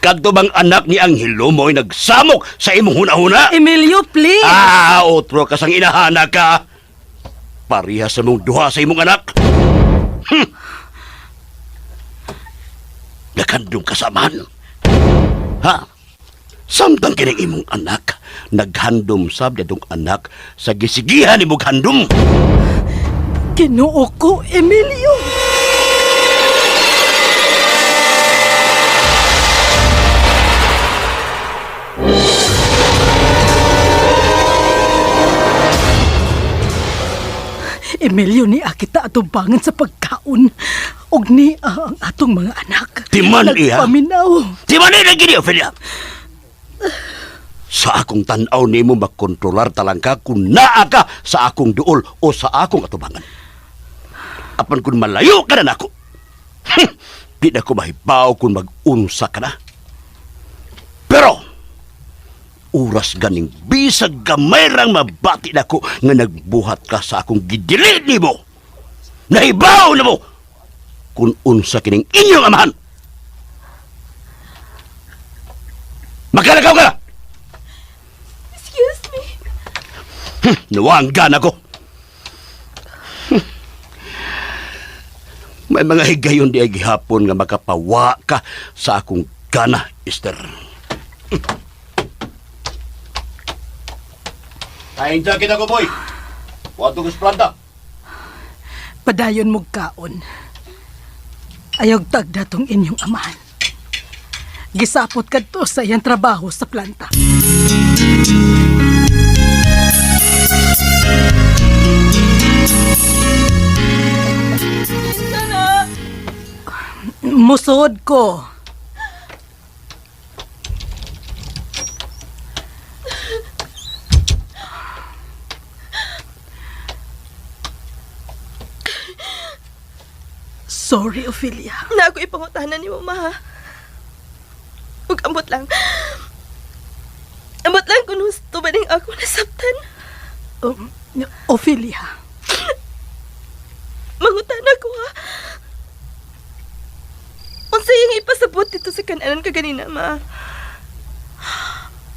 Kagto bang anak ni Angelo mo'y nagsamok sa imong huna-huna? Emilio, please! Otro ka sang inahana ka. Pariha sa mong duha sa imong anak. Nakandong kasamaan. Ha? Samtang kining imong anak, naghandom sab dadong anak sa gisigihan ni mong handom. Ginoo ko, Emilio! Emilio, ni akita atubangan sa pagkaon og ni ang atong mga anak. Timan iya. Nagpaminaw. Timan iya gini, Ophelia. Sa akong tanaw nimo makontrolar talang ka kung naa ka sa akong duol o sa akong atubangan. Apan kung malayo ka na nako, di na ko mahibaw kung mag-unsa ka na. Pero, uras ganing bisag gamay rang mabati na ko nga nagbuhat ka sa akong gidili nimo. Nahibaw na mo kung unsa kining inyong amahan. Magkalakaw ka! Excuse me. Nawanggan ako. May mga higayon di ay gihapon nga makapawa ka sa akong gana, Esther. Kain dyan kita ko, boy. Wato ko sa planta. Padayon mo kaon. Ayog tagda tong inyong amahan. Gisapot kadto sa iyang trabaho sa planta. Musod ko. Sorry, Ophelia. Na ako ipangutanan ni mo, ma. Ug ambot lang. Ambot lang kung gusto ba ning ako nasabtan. Ophelia. Mangutan ako, ha. Unsa yung ipasabot dito sa kananan kaganina, ma?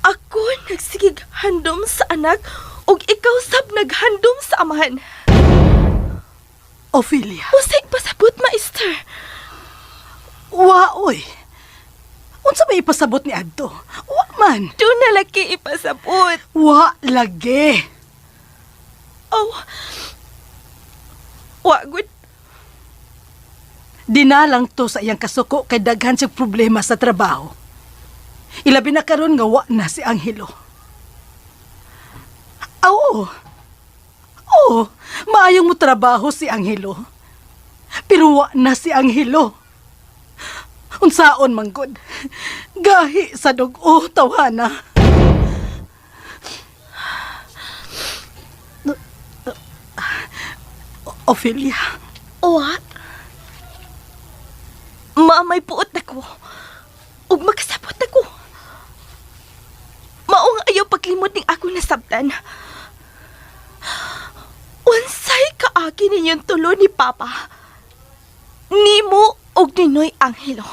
Ako nagsigig handom sa anak ug ikaw sab naghandom sa amahan. Ophelia. Unsa ipasabot, Maester? Oy. Unsa may ipasabot ni Adto? Wa man. Doon na laki ipasabot. Wa lagi. Oh. Wa good. Dinalang to sa iyang kasuko kay daghan siyang problema sa trabaho. Ilabi na karon nga wa na si Angelo. Oo, maayong mo trabaho si Angelo. Pero wa na si Angelo. Unsaon manggod? Gahi sa dugo tawana. Ophelia. What? Mamay puot ako. Ug makasabot ako. Maong ayaw paglimot ning ako nasabtan. Unsay kaagi ninyong tulo ni Papa? Nimo og ninoy Angelo.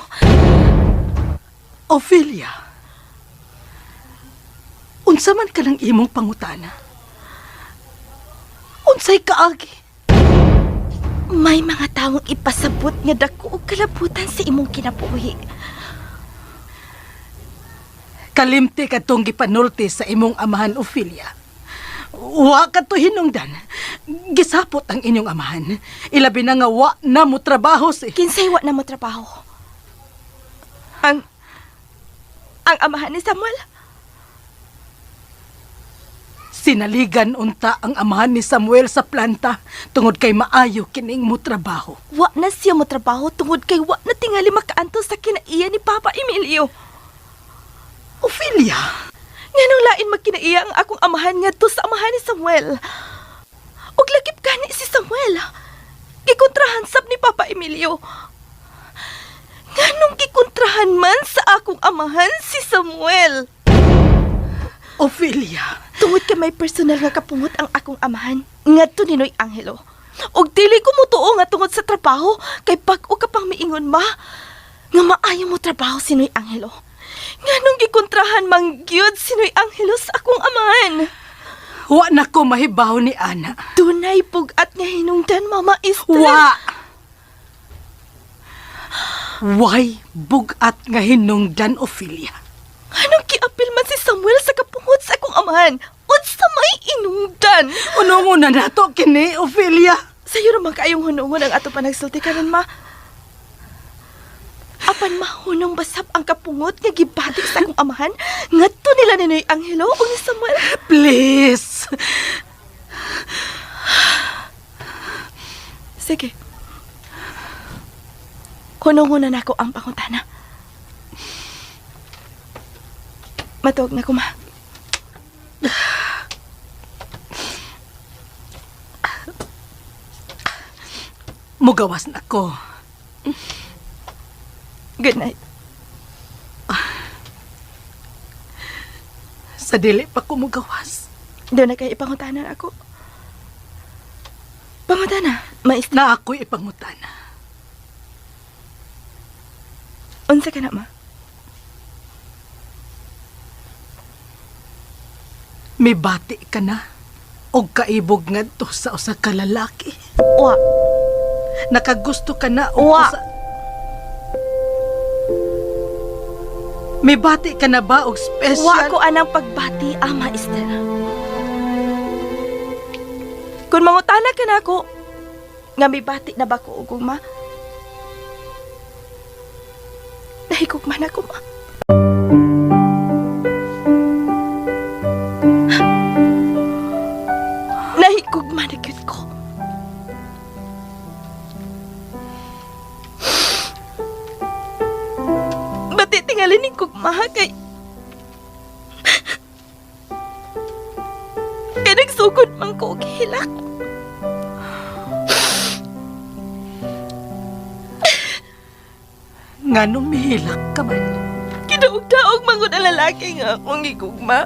Ophelia. Unsa man ka ng imong pangutana? Unsay kaagi? May mga taong ipasabot nga dako og kalabutan sa imong kinabuhi. Kalimti ka tong gipanulti sa imong amahan, Ophelia. Wa ka to hinungdan. Gisapot ang inyong amahan. Ilabi na nga wa na mo trabaho si... Kinsay wa na mo trabaho? Ang amahan ni Samuel? Sinaligan unta ang amahan ni Samuel sa planta tungod kay maayo kining mo trabaho. Wa na siya mo trabaho tungod kay wa na tingali makaanto sa kinaiya ni Papa Emilio. Ophelia! Nganong lain magkinaiya ang akong amahan ngadto sa amahan ni Samuel. Ug lakip gani si Samuel. Gikontrahan sab ni Papa Emilio. Nganong gikontrahan man sa akong amahan si Samuel? Ophelia! Tungod ka may personal nga kapungot ang akong amahan ngadto ninoy Angelo. Og dili ko mutuo nga tungod sa trabaho kay bag-o ka pang miingon ma nga maayo mo trabaho si Noy Angelo. Nganong gikontrahan mangyud si Noy Angelo sa akong amahan. Wa na ko mahibaw ni Ana. Dunay pugat nga hinungdan, Mama Esther. Why bugat nga hinungdan, Ophelia? Anong kiapil man si Samuel sa kapungot sa akong amahan? Unsa may inungdan? Unungon na nato kini, Ophelia. Sayo naman kaayong hunungon ang ato pa nagsulti karon, ma. Apan mahunong basab ang kapungot nga gibatik sa akong amahan ngadto nila ni Noy Angelo o ni Samuel. Please. Sige. Hunungon na ako ang pangutana. Matuog na ko, ma. Mugawas na ko. Good night. Sa dili pa ko mugawas. Doon na kayo ipangutanan ako. Pangutana, Maester. Na ako'y ipangutana. Unsa ka na, ma? May bati ka na. og kaibog ngadto sa usa ka lalaki. Wa. Nakagusto ka na og Wa. May bati ka na ba og special? Wa ko anang pagbati, Ama Esther. Kung mangutana ka na ako, nga may bati na ba ko og ma? Nahigugma na ko, ma. Nahigugma na gyud ko. Bati tingalin ni kugmaha kay nagsugod man ko og hilak. Nganong mihilak ka man? Kidaog-daog man ko na lalaki nga akong gigugma.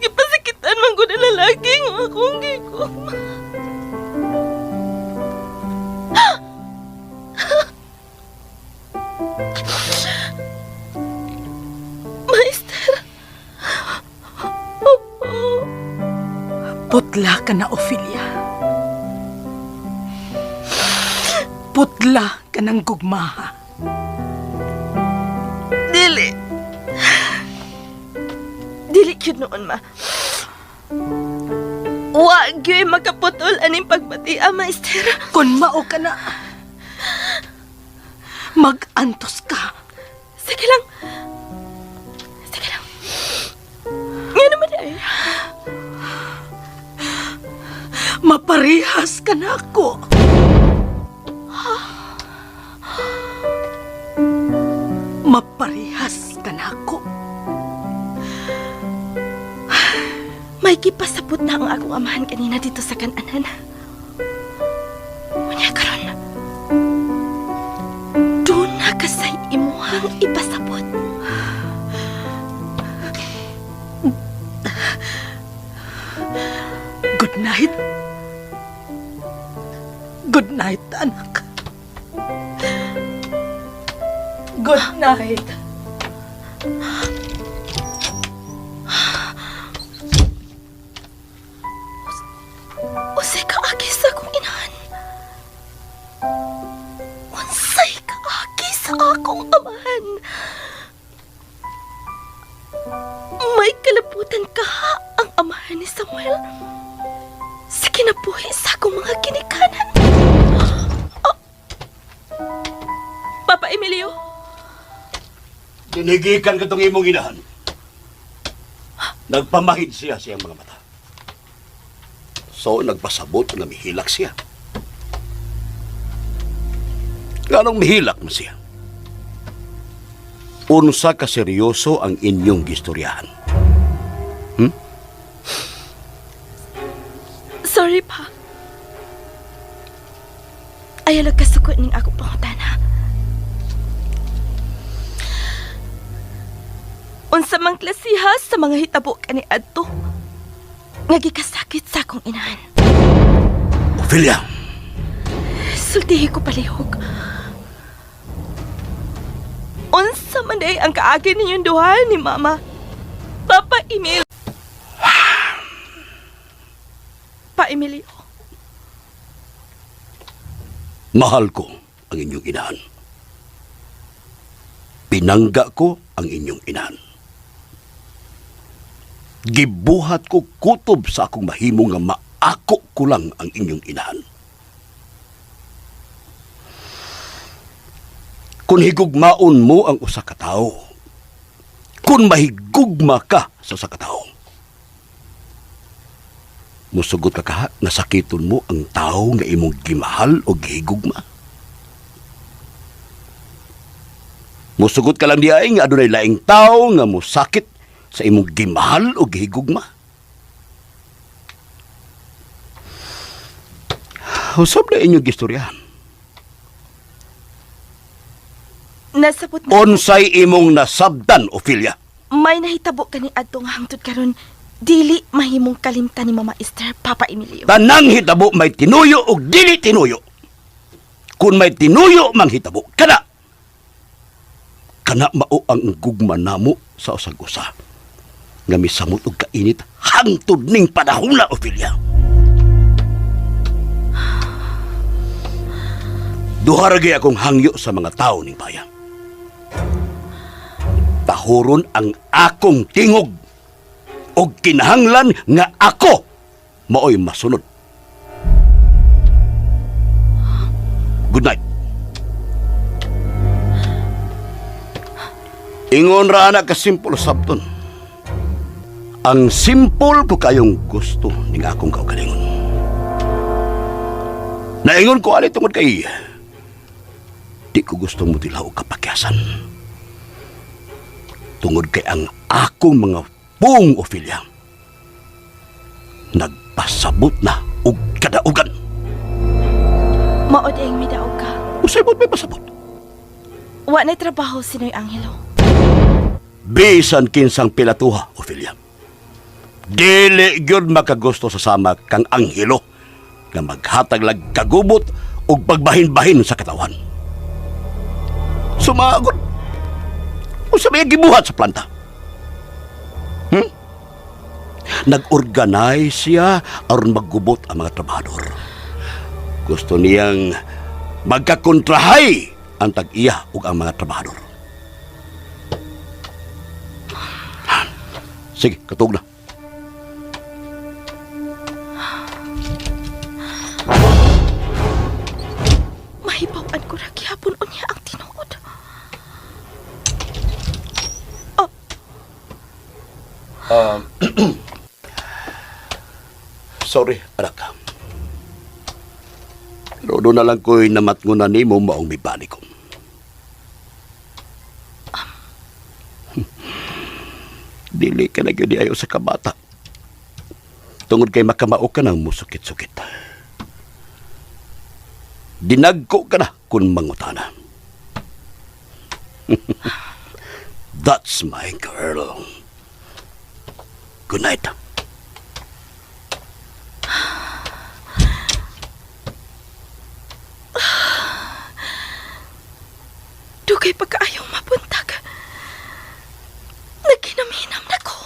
Gipasakitan man ko na lalaki nga akong gigugma. Maester. Putla ka na, Ophelia. Putla ka ng gugmaha. Dili. Dili yun noon, ma. Wag yun makaputol aning pagbati, Maester. Kung mao ka na, mag-antos ka. Sige lang. Sige lang. Nga naman ay. Maparihas ka na ako. Maparihas ka na ako. May kipasabot na ang akong amahan kanina dito sa kananan. Unya karon. Doon na kasay imuhang ipasabot. Good night. Good night, anak. Good night. Unsay kaagi sa akong inahan? Unsay kaagi sa akong amahan? May kalabutan kaha ang amahan ni Samuel sa kinabuhi sa akong mga ginikanan. Oh. Papa Emilio? Dinigikan ka itong imong inahan. Nagpamahid siya siyang mga mata. So, nagpasabot na mihilak siya. Ganong mihilak mo siya? Unsa ka seryoso ang inyong gistoryahan? Sorry pa. Ayaw kasukot ning akong pangutana. Unsa mang klasihas sa mga hitabo kani adto nga gikasakit sa akong inahan. Ophelia! Sultihi ko palihog. Unsa man day ang kaagi ninyong duha ni Mama? Papa Emil. Pa Emilio. Mahal ko ang inyong inahan. Pinangga ko ang inyong inahan. Gibuhat ko kutob sa akong mahimo nga maako ko lang ang inyong inahan. Kung higugmaon mo ang usa ka tawo, kung mahigugma ka sa usa ka tawo, musugot ka kaha, nasakiton mo ang tawo nga imong gimahal o gihigugma. Musugot ka lang diay nga adunay laing tawo nga musakit sa imong gimahal o gihigugma. Usab na inyong gistoryahan. Nasabot na. Unsay imong nasabdan, Ophelia? May nahitabo kani adto nga hangtod karon dili mahimong kalimtan ni Mama Esther, Papa Emilio. Tanang hitabo may tinuyo o dili tinuyo. Kung may tinuyo mang hitabo, kana mao ang gugma namo sa usag-usa. nga misamot og kainit hangtod ning panahon na, Ophelia. Duha ra gyud akong hangyo sa mga tao ning bayan. Tahuron ang akong tingog o kinahanglan nga ako maoy masunod. Good night. Ingon ra na ka simple sabton. Ang simple ko kayong gusto ning akong kaugalingon. Naingon ko ali tungod kay di ko gusto mo tilaw og kapakyasan. Tungod kay ang akong mga buong Ophelia nagpasabot na og kadaugan. Maod ang midaog ka. Usabot may pasabot. Wa na trabaho sinoy Angelo. Bisan kinsang pilatuha, Ophelia. Dili gyud makagusto sa sama kang Anghelo nga maghatag lag kagubot og pagbahin-bahin sa katawan. Sumagot. Usa may gibuhat sa planta. Nag-organize siya aron maggubot ang mga trabahador. Gusto niyang magkakontrahay ang tag-iya ug ang mga trabahador. Sige, katug na. Mahibawan ko ra gihapon unya ang tinuod. Sorry, anak. Pero doon na lang ko'y namatngunan ni mo maong may balik ko. Dili ka na yun ayaw sa kabata. Tungod kay makamao ka ng musukit-sukit. Dinagko ka na kung mangutana. That's my girl. Good night. Dugay pagkaayong mabuntag. Naghinam-hinam na ko.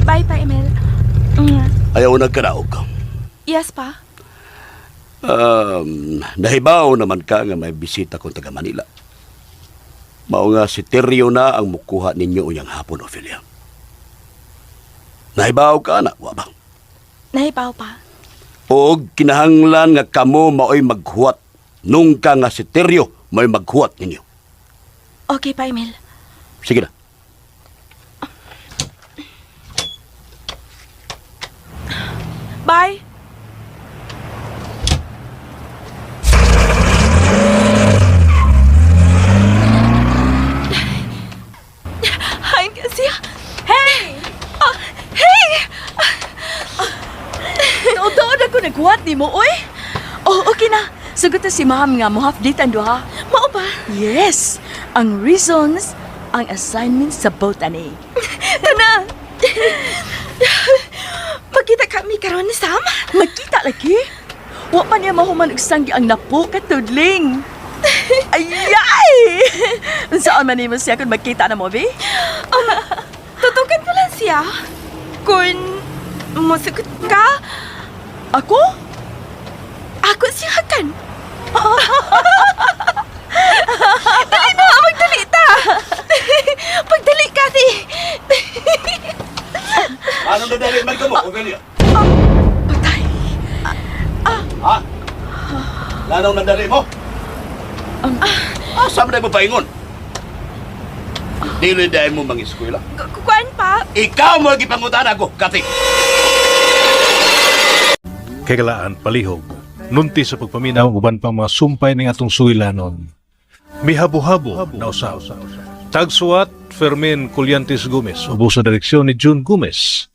Bye pa, Emil. Ayaw nagkaraog ka. Yes pa. Nahibaw naman ka nga may bisita kong taga Manila. Mao nga si Terrio na ang mukuha ninyo uyang hapon, Ophelia. Nahibaw ka na, wa bang? Nahibaw pa. O kinahanglan nga kamo maoy maghuwat nung ka nga si Terrio maoy maghuwat ninyo. Okay pa, Emil. Sige na. Bye. Hi, Cassia. Hey! Hey! Totoo na ko naghuwat ni mo, oy. Oh, okay na. Sagot na si ma'am nga mo half-date ang duha. Mao ba? Yes. Ang reasons, ang assignment sa botany. Tana! Magkita kami karon ni Sam? Magkita lagi? Wa pa niya mahuman og sanggi ang napo katudling. Ayay! Saan man mo siya kung magkita na mo, be? Tutukan ko lang siya. Kung musugot ka, Ako? ako siya kan. Dali na, magdali ta. Pagdali kasi. Anong nadali magkamo, Ophelia? Patay. Ha? Anong nadali mo? Saan mo paingon? Dili dahil mo mang-eskwela? Kukuan pa. Ikaw mo gipangutan ako, Kati. Kagalaan palihog, nunti sa pagpaminaw uban pang mga sumpay ng atong suwilanon. Mihabo-habo na usaw. Tagsuat, Fermin Colliantes Gomez, ubo sa direksyon ni June Gomez.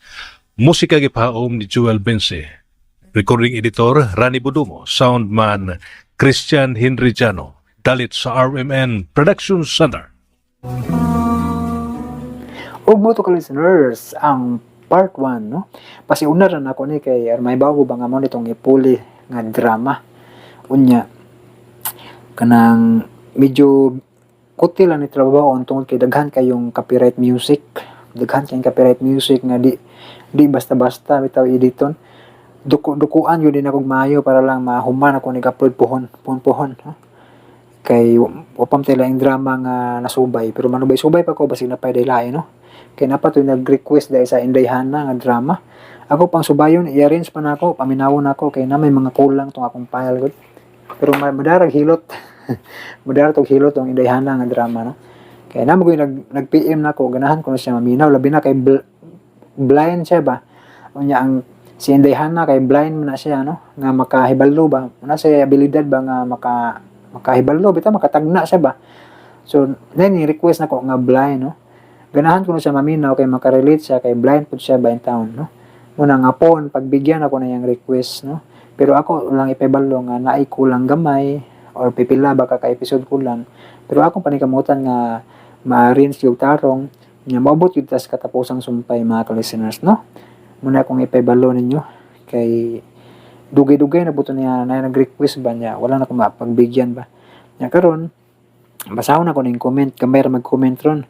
Musika gipahaom ni Joel Bense. Recording editor, Rani Budumo. Soundman, Christian Henriciano. Dalit sa RMN Production Center. Og mo to ka listeners, ang part 1, no? Pasiuna ra na ako ni kay may bago ba nga mo nitong ipuli nga drama. Unya kanang medyo kuti lang ni trabaho tungod kay daghan kayong copyright music. Daghan kayong copyright music nga di basta-basta bitaw editon. Dukuan yun din akong maayo para lang mahuman ako nag-upload pohon. Kay wapam tayo yung drama nga nasubay. Pero manubay-subay pa ko basig na pa daylain, no? Kay napat nag-request dahil sa Indayhana nga drama. Ako pang subayon, i-arrange pa na ako, paminawon ako, kay na may mga kulang tong akong file. Good. Pero madarag hilot. Madarag tong hilot tong Indayhana nga drama, no? Kaya naman ko nag-PM na ako, ganahan ko na siya maminaw. Labi na kay blind siya ba? Unya ang si Indayhana kay blind man na siya, no? Nga makahibalo ba? Una siya abilidad ba nga makahibalo, bitaw makatagna siya ba? So, then request na ko nga blind, no? Ganahan ko na siya maminaw kay makarelate siya kay blind po siya ba in town, no? Muna nga po, pagbigyan ako na yung request, no? Pero ako lang ipebalo nga naay kulang gamay or pipila baka ka-episode kulang. Pero akong panikamutan nga ma-arrange yung tarong nga maabot yung tas katapusang sumpay mga ka-listeners, no? Muna akong ipebalo ninyo kay dugay-dugay na buto niya na nag-request ba niya, wala na akong mapagbigyan ba. Nya karon basahon ako ning comment, kamera mag-comment ron.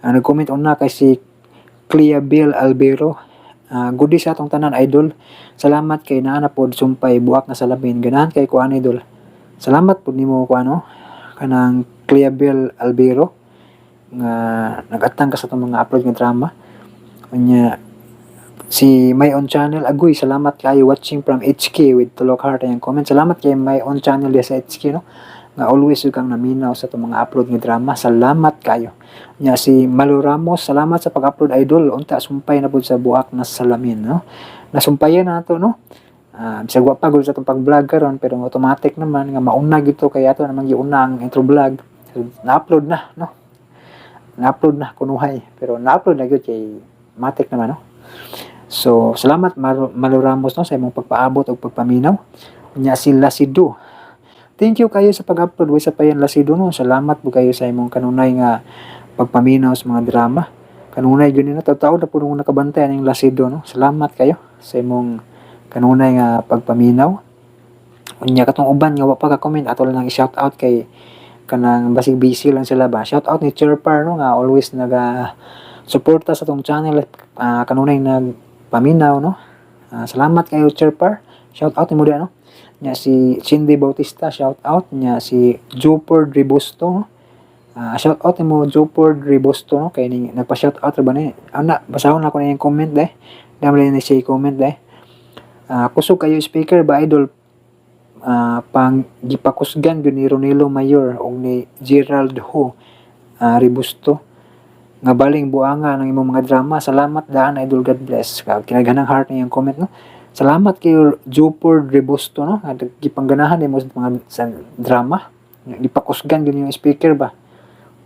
Nag-comment una kay si Clea Bill Albero. Good day sa atong tanan idol. Salamat kay naa na pod sumpay buak na salamin. Ganahan kay kuan idol. Salamat pod nimo ko ano kanang Clea Bill Albero nga nagatang ka sa itong mga upload nga drama. Unya si My Own Channel agoy salamat kayo watching from HK with Tulok Heart ang comment. Salamat kay My Own Channel sa HK, no? Nga always yung kang naminaw sa itong mga upload nga drama. Salamat kayo. Nya si Malo Ramos, salamat sa pag-upload idol. Unta sumpay na po sa buak na salamin, no? Nasumpayan na to, no? Bisag wa pa gud sa itong pag-vlog karon pero automatic naman nga mauna gito kay ato naman giuna ang intro vlog. So, na-upload na, no? Na-upload na kunuhay pero na-upload na gyud kay matik naman, no? So, salamat Malo Ramos, no, sa imong pagpaabot o pagpaminaw. Nya si Lasido. Thank you kayo sa pag-upload. Sa payan Lasido, no. Salamat po kayo sa imong kanunay nga pagpaminaw sa mga drama. Kanunay gyud na taw na puno nakabantayan ning Lasido, no. Salamat kayo sa imong kanunay nga pagpaminaw. Unya katong uban nga wa pa ka comment ato lang i-shout out kay kanang basig busy lang sila ba. Shout out ni Chirpar, no, nga always naga suporta sa tong channel kanunay nagpaminaw, no. Salamat kayo Chirpar. Shout out mo diyan, no. Nya si Cindy Bautista, shout out. Nya si Jupord Ribusto, no? Shout out mo Jupord Ribusto, no? Kay ning nagpa-shout out ba ni? Ana, basahon ako na yung comment deh. Dami na siya comment deh. Kusog kayo speaker ba idol? Pang gipakusgan gyud ni Ronelo Mayor og ni Gerald Ho Ribusto nga baling buanga ng imong mga drama. Salamat daan idol, God bless. Kinaghanang heart na yung comment, no? Salamat kayo Jupord Ribusto, no? Gipangganahan mo sa mga sa drama. Gipakusgan gyud yung speaker ba.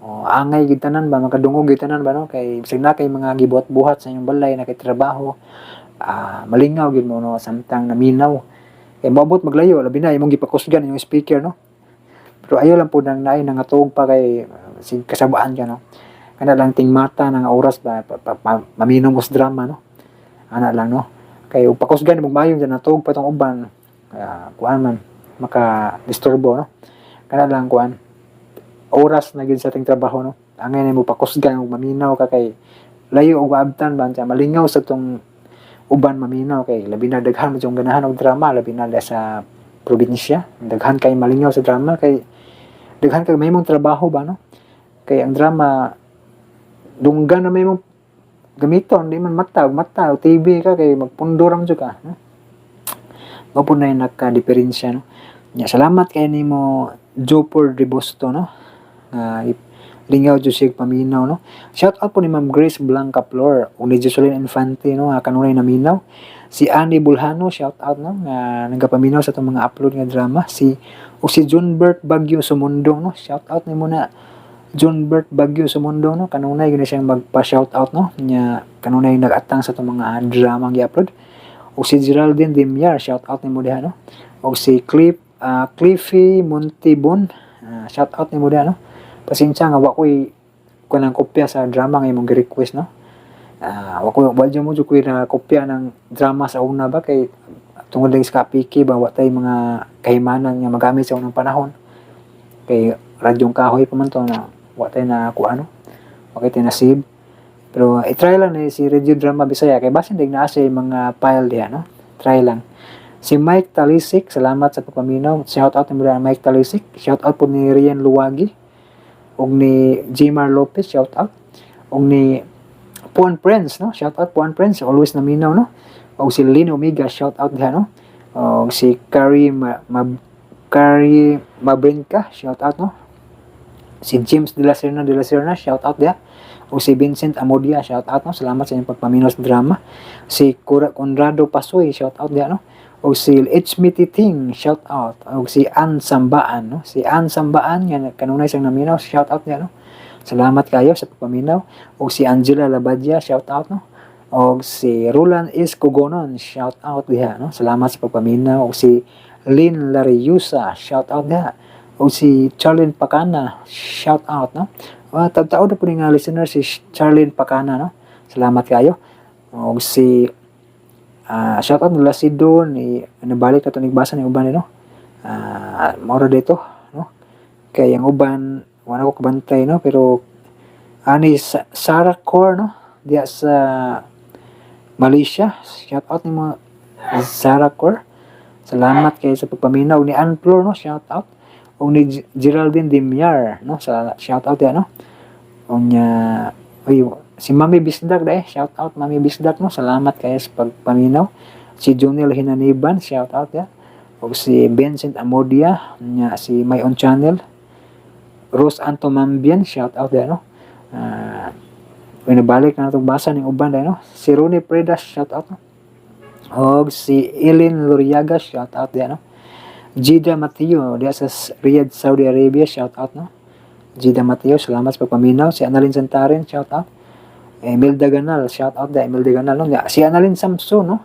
O angay gid tanan ba, makadungog gid tanan ba, no? Kay bisag na kay mga gibuhat-buhat sa inyong balay na kay trabaho. Malingaw gid mo, no, samtang naminaw. Kay maabot maglayo labi na imong gipakusgan yung speaker, no? Pero ayo lang po nang naay nangatog pa kay sig kasabaan ka, no? Kana lang ting mata nang oras ba maminaw mo sa drama, no? Ana lang, no? Kay pakusgan mo mayong dyan natog pa itong uban kuan man maka-disturbo, no? Kana lang kuan oras na gid sa ating trabaho, no? Angay na mo pakusgan og maminaw ka kay layo og abtan ba siya malingaw sa itong uban maminaw kay labi na daghan mo yung ganahan og drama labi na sa probinsya daghan kay malingaw sa drama kay daghan kay may mong trabaho ba, no? Kay ang drama dunggan na may mong gamiton, di man mata TV ka kay magpunduram jud ka, no? Mapo na yung nagka-diferensya, no? Nya salamat kay nimo Jopor Ribusto, no? Lingaw jud sig paminaw, no? Shout out po ni Ma'am Grace Blanca Flor ug ni Jocelyn Infante, no, kanunay naminaw. Si Annie Bulhano, shout out, no, nga nagapaminaw sa itong mga upload nga drama. Si John Bert Bagyo Sumundong, no? Shout out nimo na John Bert Bagyo Sumundong, no? Kanunay gina siyang magpa-shout out, no? Nya kanunay nag-atang sa itong mga drama nga i-upload. O si Geraldine Demiar, shout out nimo diha, no? O si Cliffy Montibon, shout out nimo diha, no? Pasensya nga wa ko'y kanang kopya sa drama nga imong gi-request, no? Wa dyan mo dyan ko'y na kopya ng drama sa una ba kay tungod lang sa kapiki ba watay mga kahimanan nga magamit sa unang panahon kay radyong kahoy pa man to na watay na kuano okay tayo nasib pero i-try lang ni si Radio Drama Bisaya kay basin dig naa siya mga file diha no try lang si Mike Talisik salamat sa pagpaminaw shout out ni Mike Talisik shout out po ni Rian Luwagi og ni Jmar Lopez shout out og ni Puan Prince no shout out Puan Prince always naminaw no og si Lynn Omega shout out diha no og si Carrie Mabrinka shout out no si James de la Serna shout out diha o si Vincent Amodia shout out no salamat sa inyong pagpaminaw sa drama si Conrado Pasoy shout out diha no o si HMT Ting shout out o si Ann Sambaan no si Ann Sambaan nga kanunay sang naminaw shout out diha no salamat kayo sa pagpaminaw o si Angela Labadia shout out no o si Roland Iscogonon shout out diha no salamat sa pagpaminaw o si Lynn Lariusa shout out diha o si Charlene Pacana shout out no tao na po nga listener si Charlene Pacana no salamat kayo o si shout out nila si Don ni nabalik na ito nagbasa ni uban no maura dito no kaya yung uban wala ko kabantay no pero ani Sarah Core no diya sa Malaysia shout out ni mga Sarah Core salamat kayo sa pagpaminaw ni Anflor no shout out o ni Geraldine Dimiar no sa shout out diya no o niya si Mami Bisdak dahil shout out Mami Bisdak no salamat kayo sa pagpaminaw si Jonel Hinaniban shout out ya o si Vincent Amodia niya si My Own Channel Rose Antomambian shout out ya no nabalik na itong basa ng uban dahil no si Ronnie Preda shout out no o si Eileen Luriaga shout out ya no Jida Mateo diya sa Riyadh Saudi Arabia shout out no Jida Mateo salamat sa pagpaminaw si Annalyn Santarin shout out Imelda Ganal shout out da Imelda Ganal no si Annalyn Samson no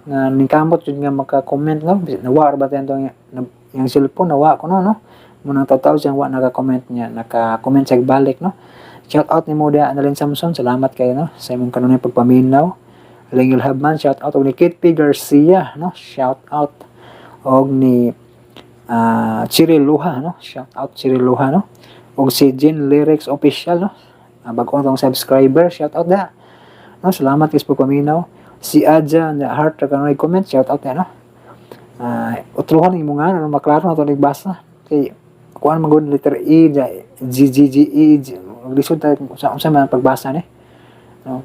na ningkamot jud nga maka-comment no nawa ba tayo yung cellphone nawa ko no muna tataw siyang wa naka-comment niya naka-comment sa balik no shout out ni mo da Annalyn Samson salamat kayo no sa imong kanunay pagpaminaw Lengil Habman shout out og ni Kate P. Garcia no shout out og ni Cyril Luha no shout out Cyril Luha no og si Jen Lyrics Official no bago tong subscriber shout out da no salamat kay sa pagpaminaw si Aja na heart ra kanay comment shout out na no utruhan imo nga no maklaro na to nagbasa kay kuan magud letter E lisod ta sa mga pagbasa ni no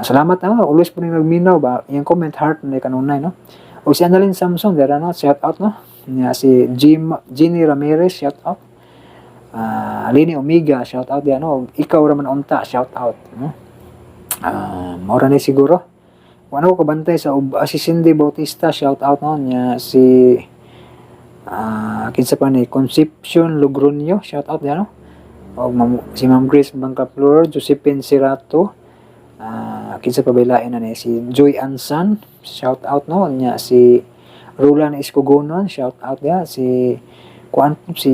salamat na always po ning nagminaw ba yung comment heart na kanunay no o si Annalyn Samson dera no shout out no niya si Jenny Ramirez shout out Alini Omega shout out diyan no ikaw ra man unta shout out no maura ni siguro wala ko kabantay sa si Cindy Bautista shout out no niya si kinsa pa ni Concepcion Logronio shout out diyan no o si Ma'am Grace Bangkaflor Josephine Sirato kinsa pa bailain na ni si Joy Ansan shout out no niya si Roland Escogonon shout out diya si si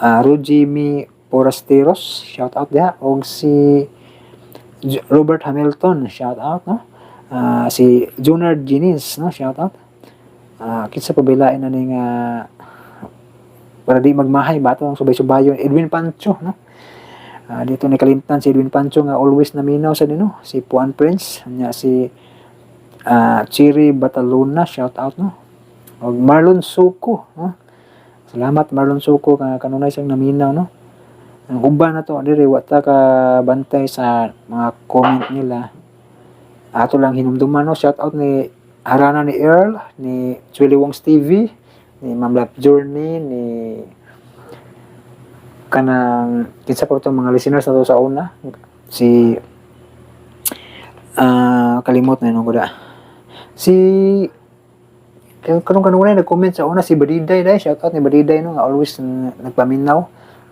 Rojimi Forasteros shout out diha og si Robert Hamilton shout out no si Junard Ginis no shout out kinsa pa bailain na ning para di magmahay bato ang subay-subayon Edwin Pancho no dito ni kalimtan si Edwin Pancho nga always naminaw sa dino si Puan Prince nya si Chiri Batalona shout out no og Marlon Suko no salamat Marlon Suko kanunay siyang naminaw no ang uban na to diri wa ta ka bantay sa mga comment nila ato lang hinumduman no shout out ni Harana ni Earl ni Chili Wong's TV ni Ma'am Love Journey ni kanang kinsa pa to mga listeners nato sa una si kalimot na nung kuda si kanong kanunay nag-comment sa una si Badiday dai shout out ni Badiday no nga always nagpaminaw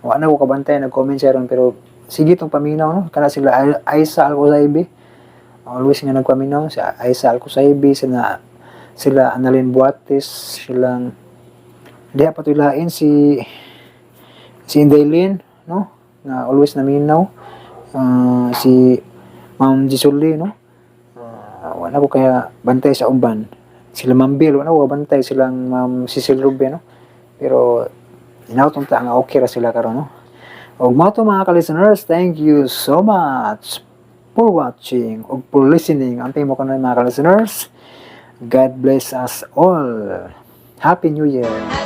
wa na ko kabantay nag-comment siya ron pero sige tong paminaw no kana sila Aisa Alcosaibi always nga nagpaminaw si Aisa Alcosaibi sila Annalyn Buates silang diha patulain si Indaylin no na always naminaw si Ma'am Jisuli no wala ko kaya bantay sa umban sila Ma'am Bill, ano, wabantay silang Ma'am Cecil Rubio, no? Pero, inautong ta nga okay ra sila karon, no? Og mo to mga ka-listeners, thank you so much for watching o for listening. Amping mo kanon mga ka-listeners. God bless us all. Happy New Year.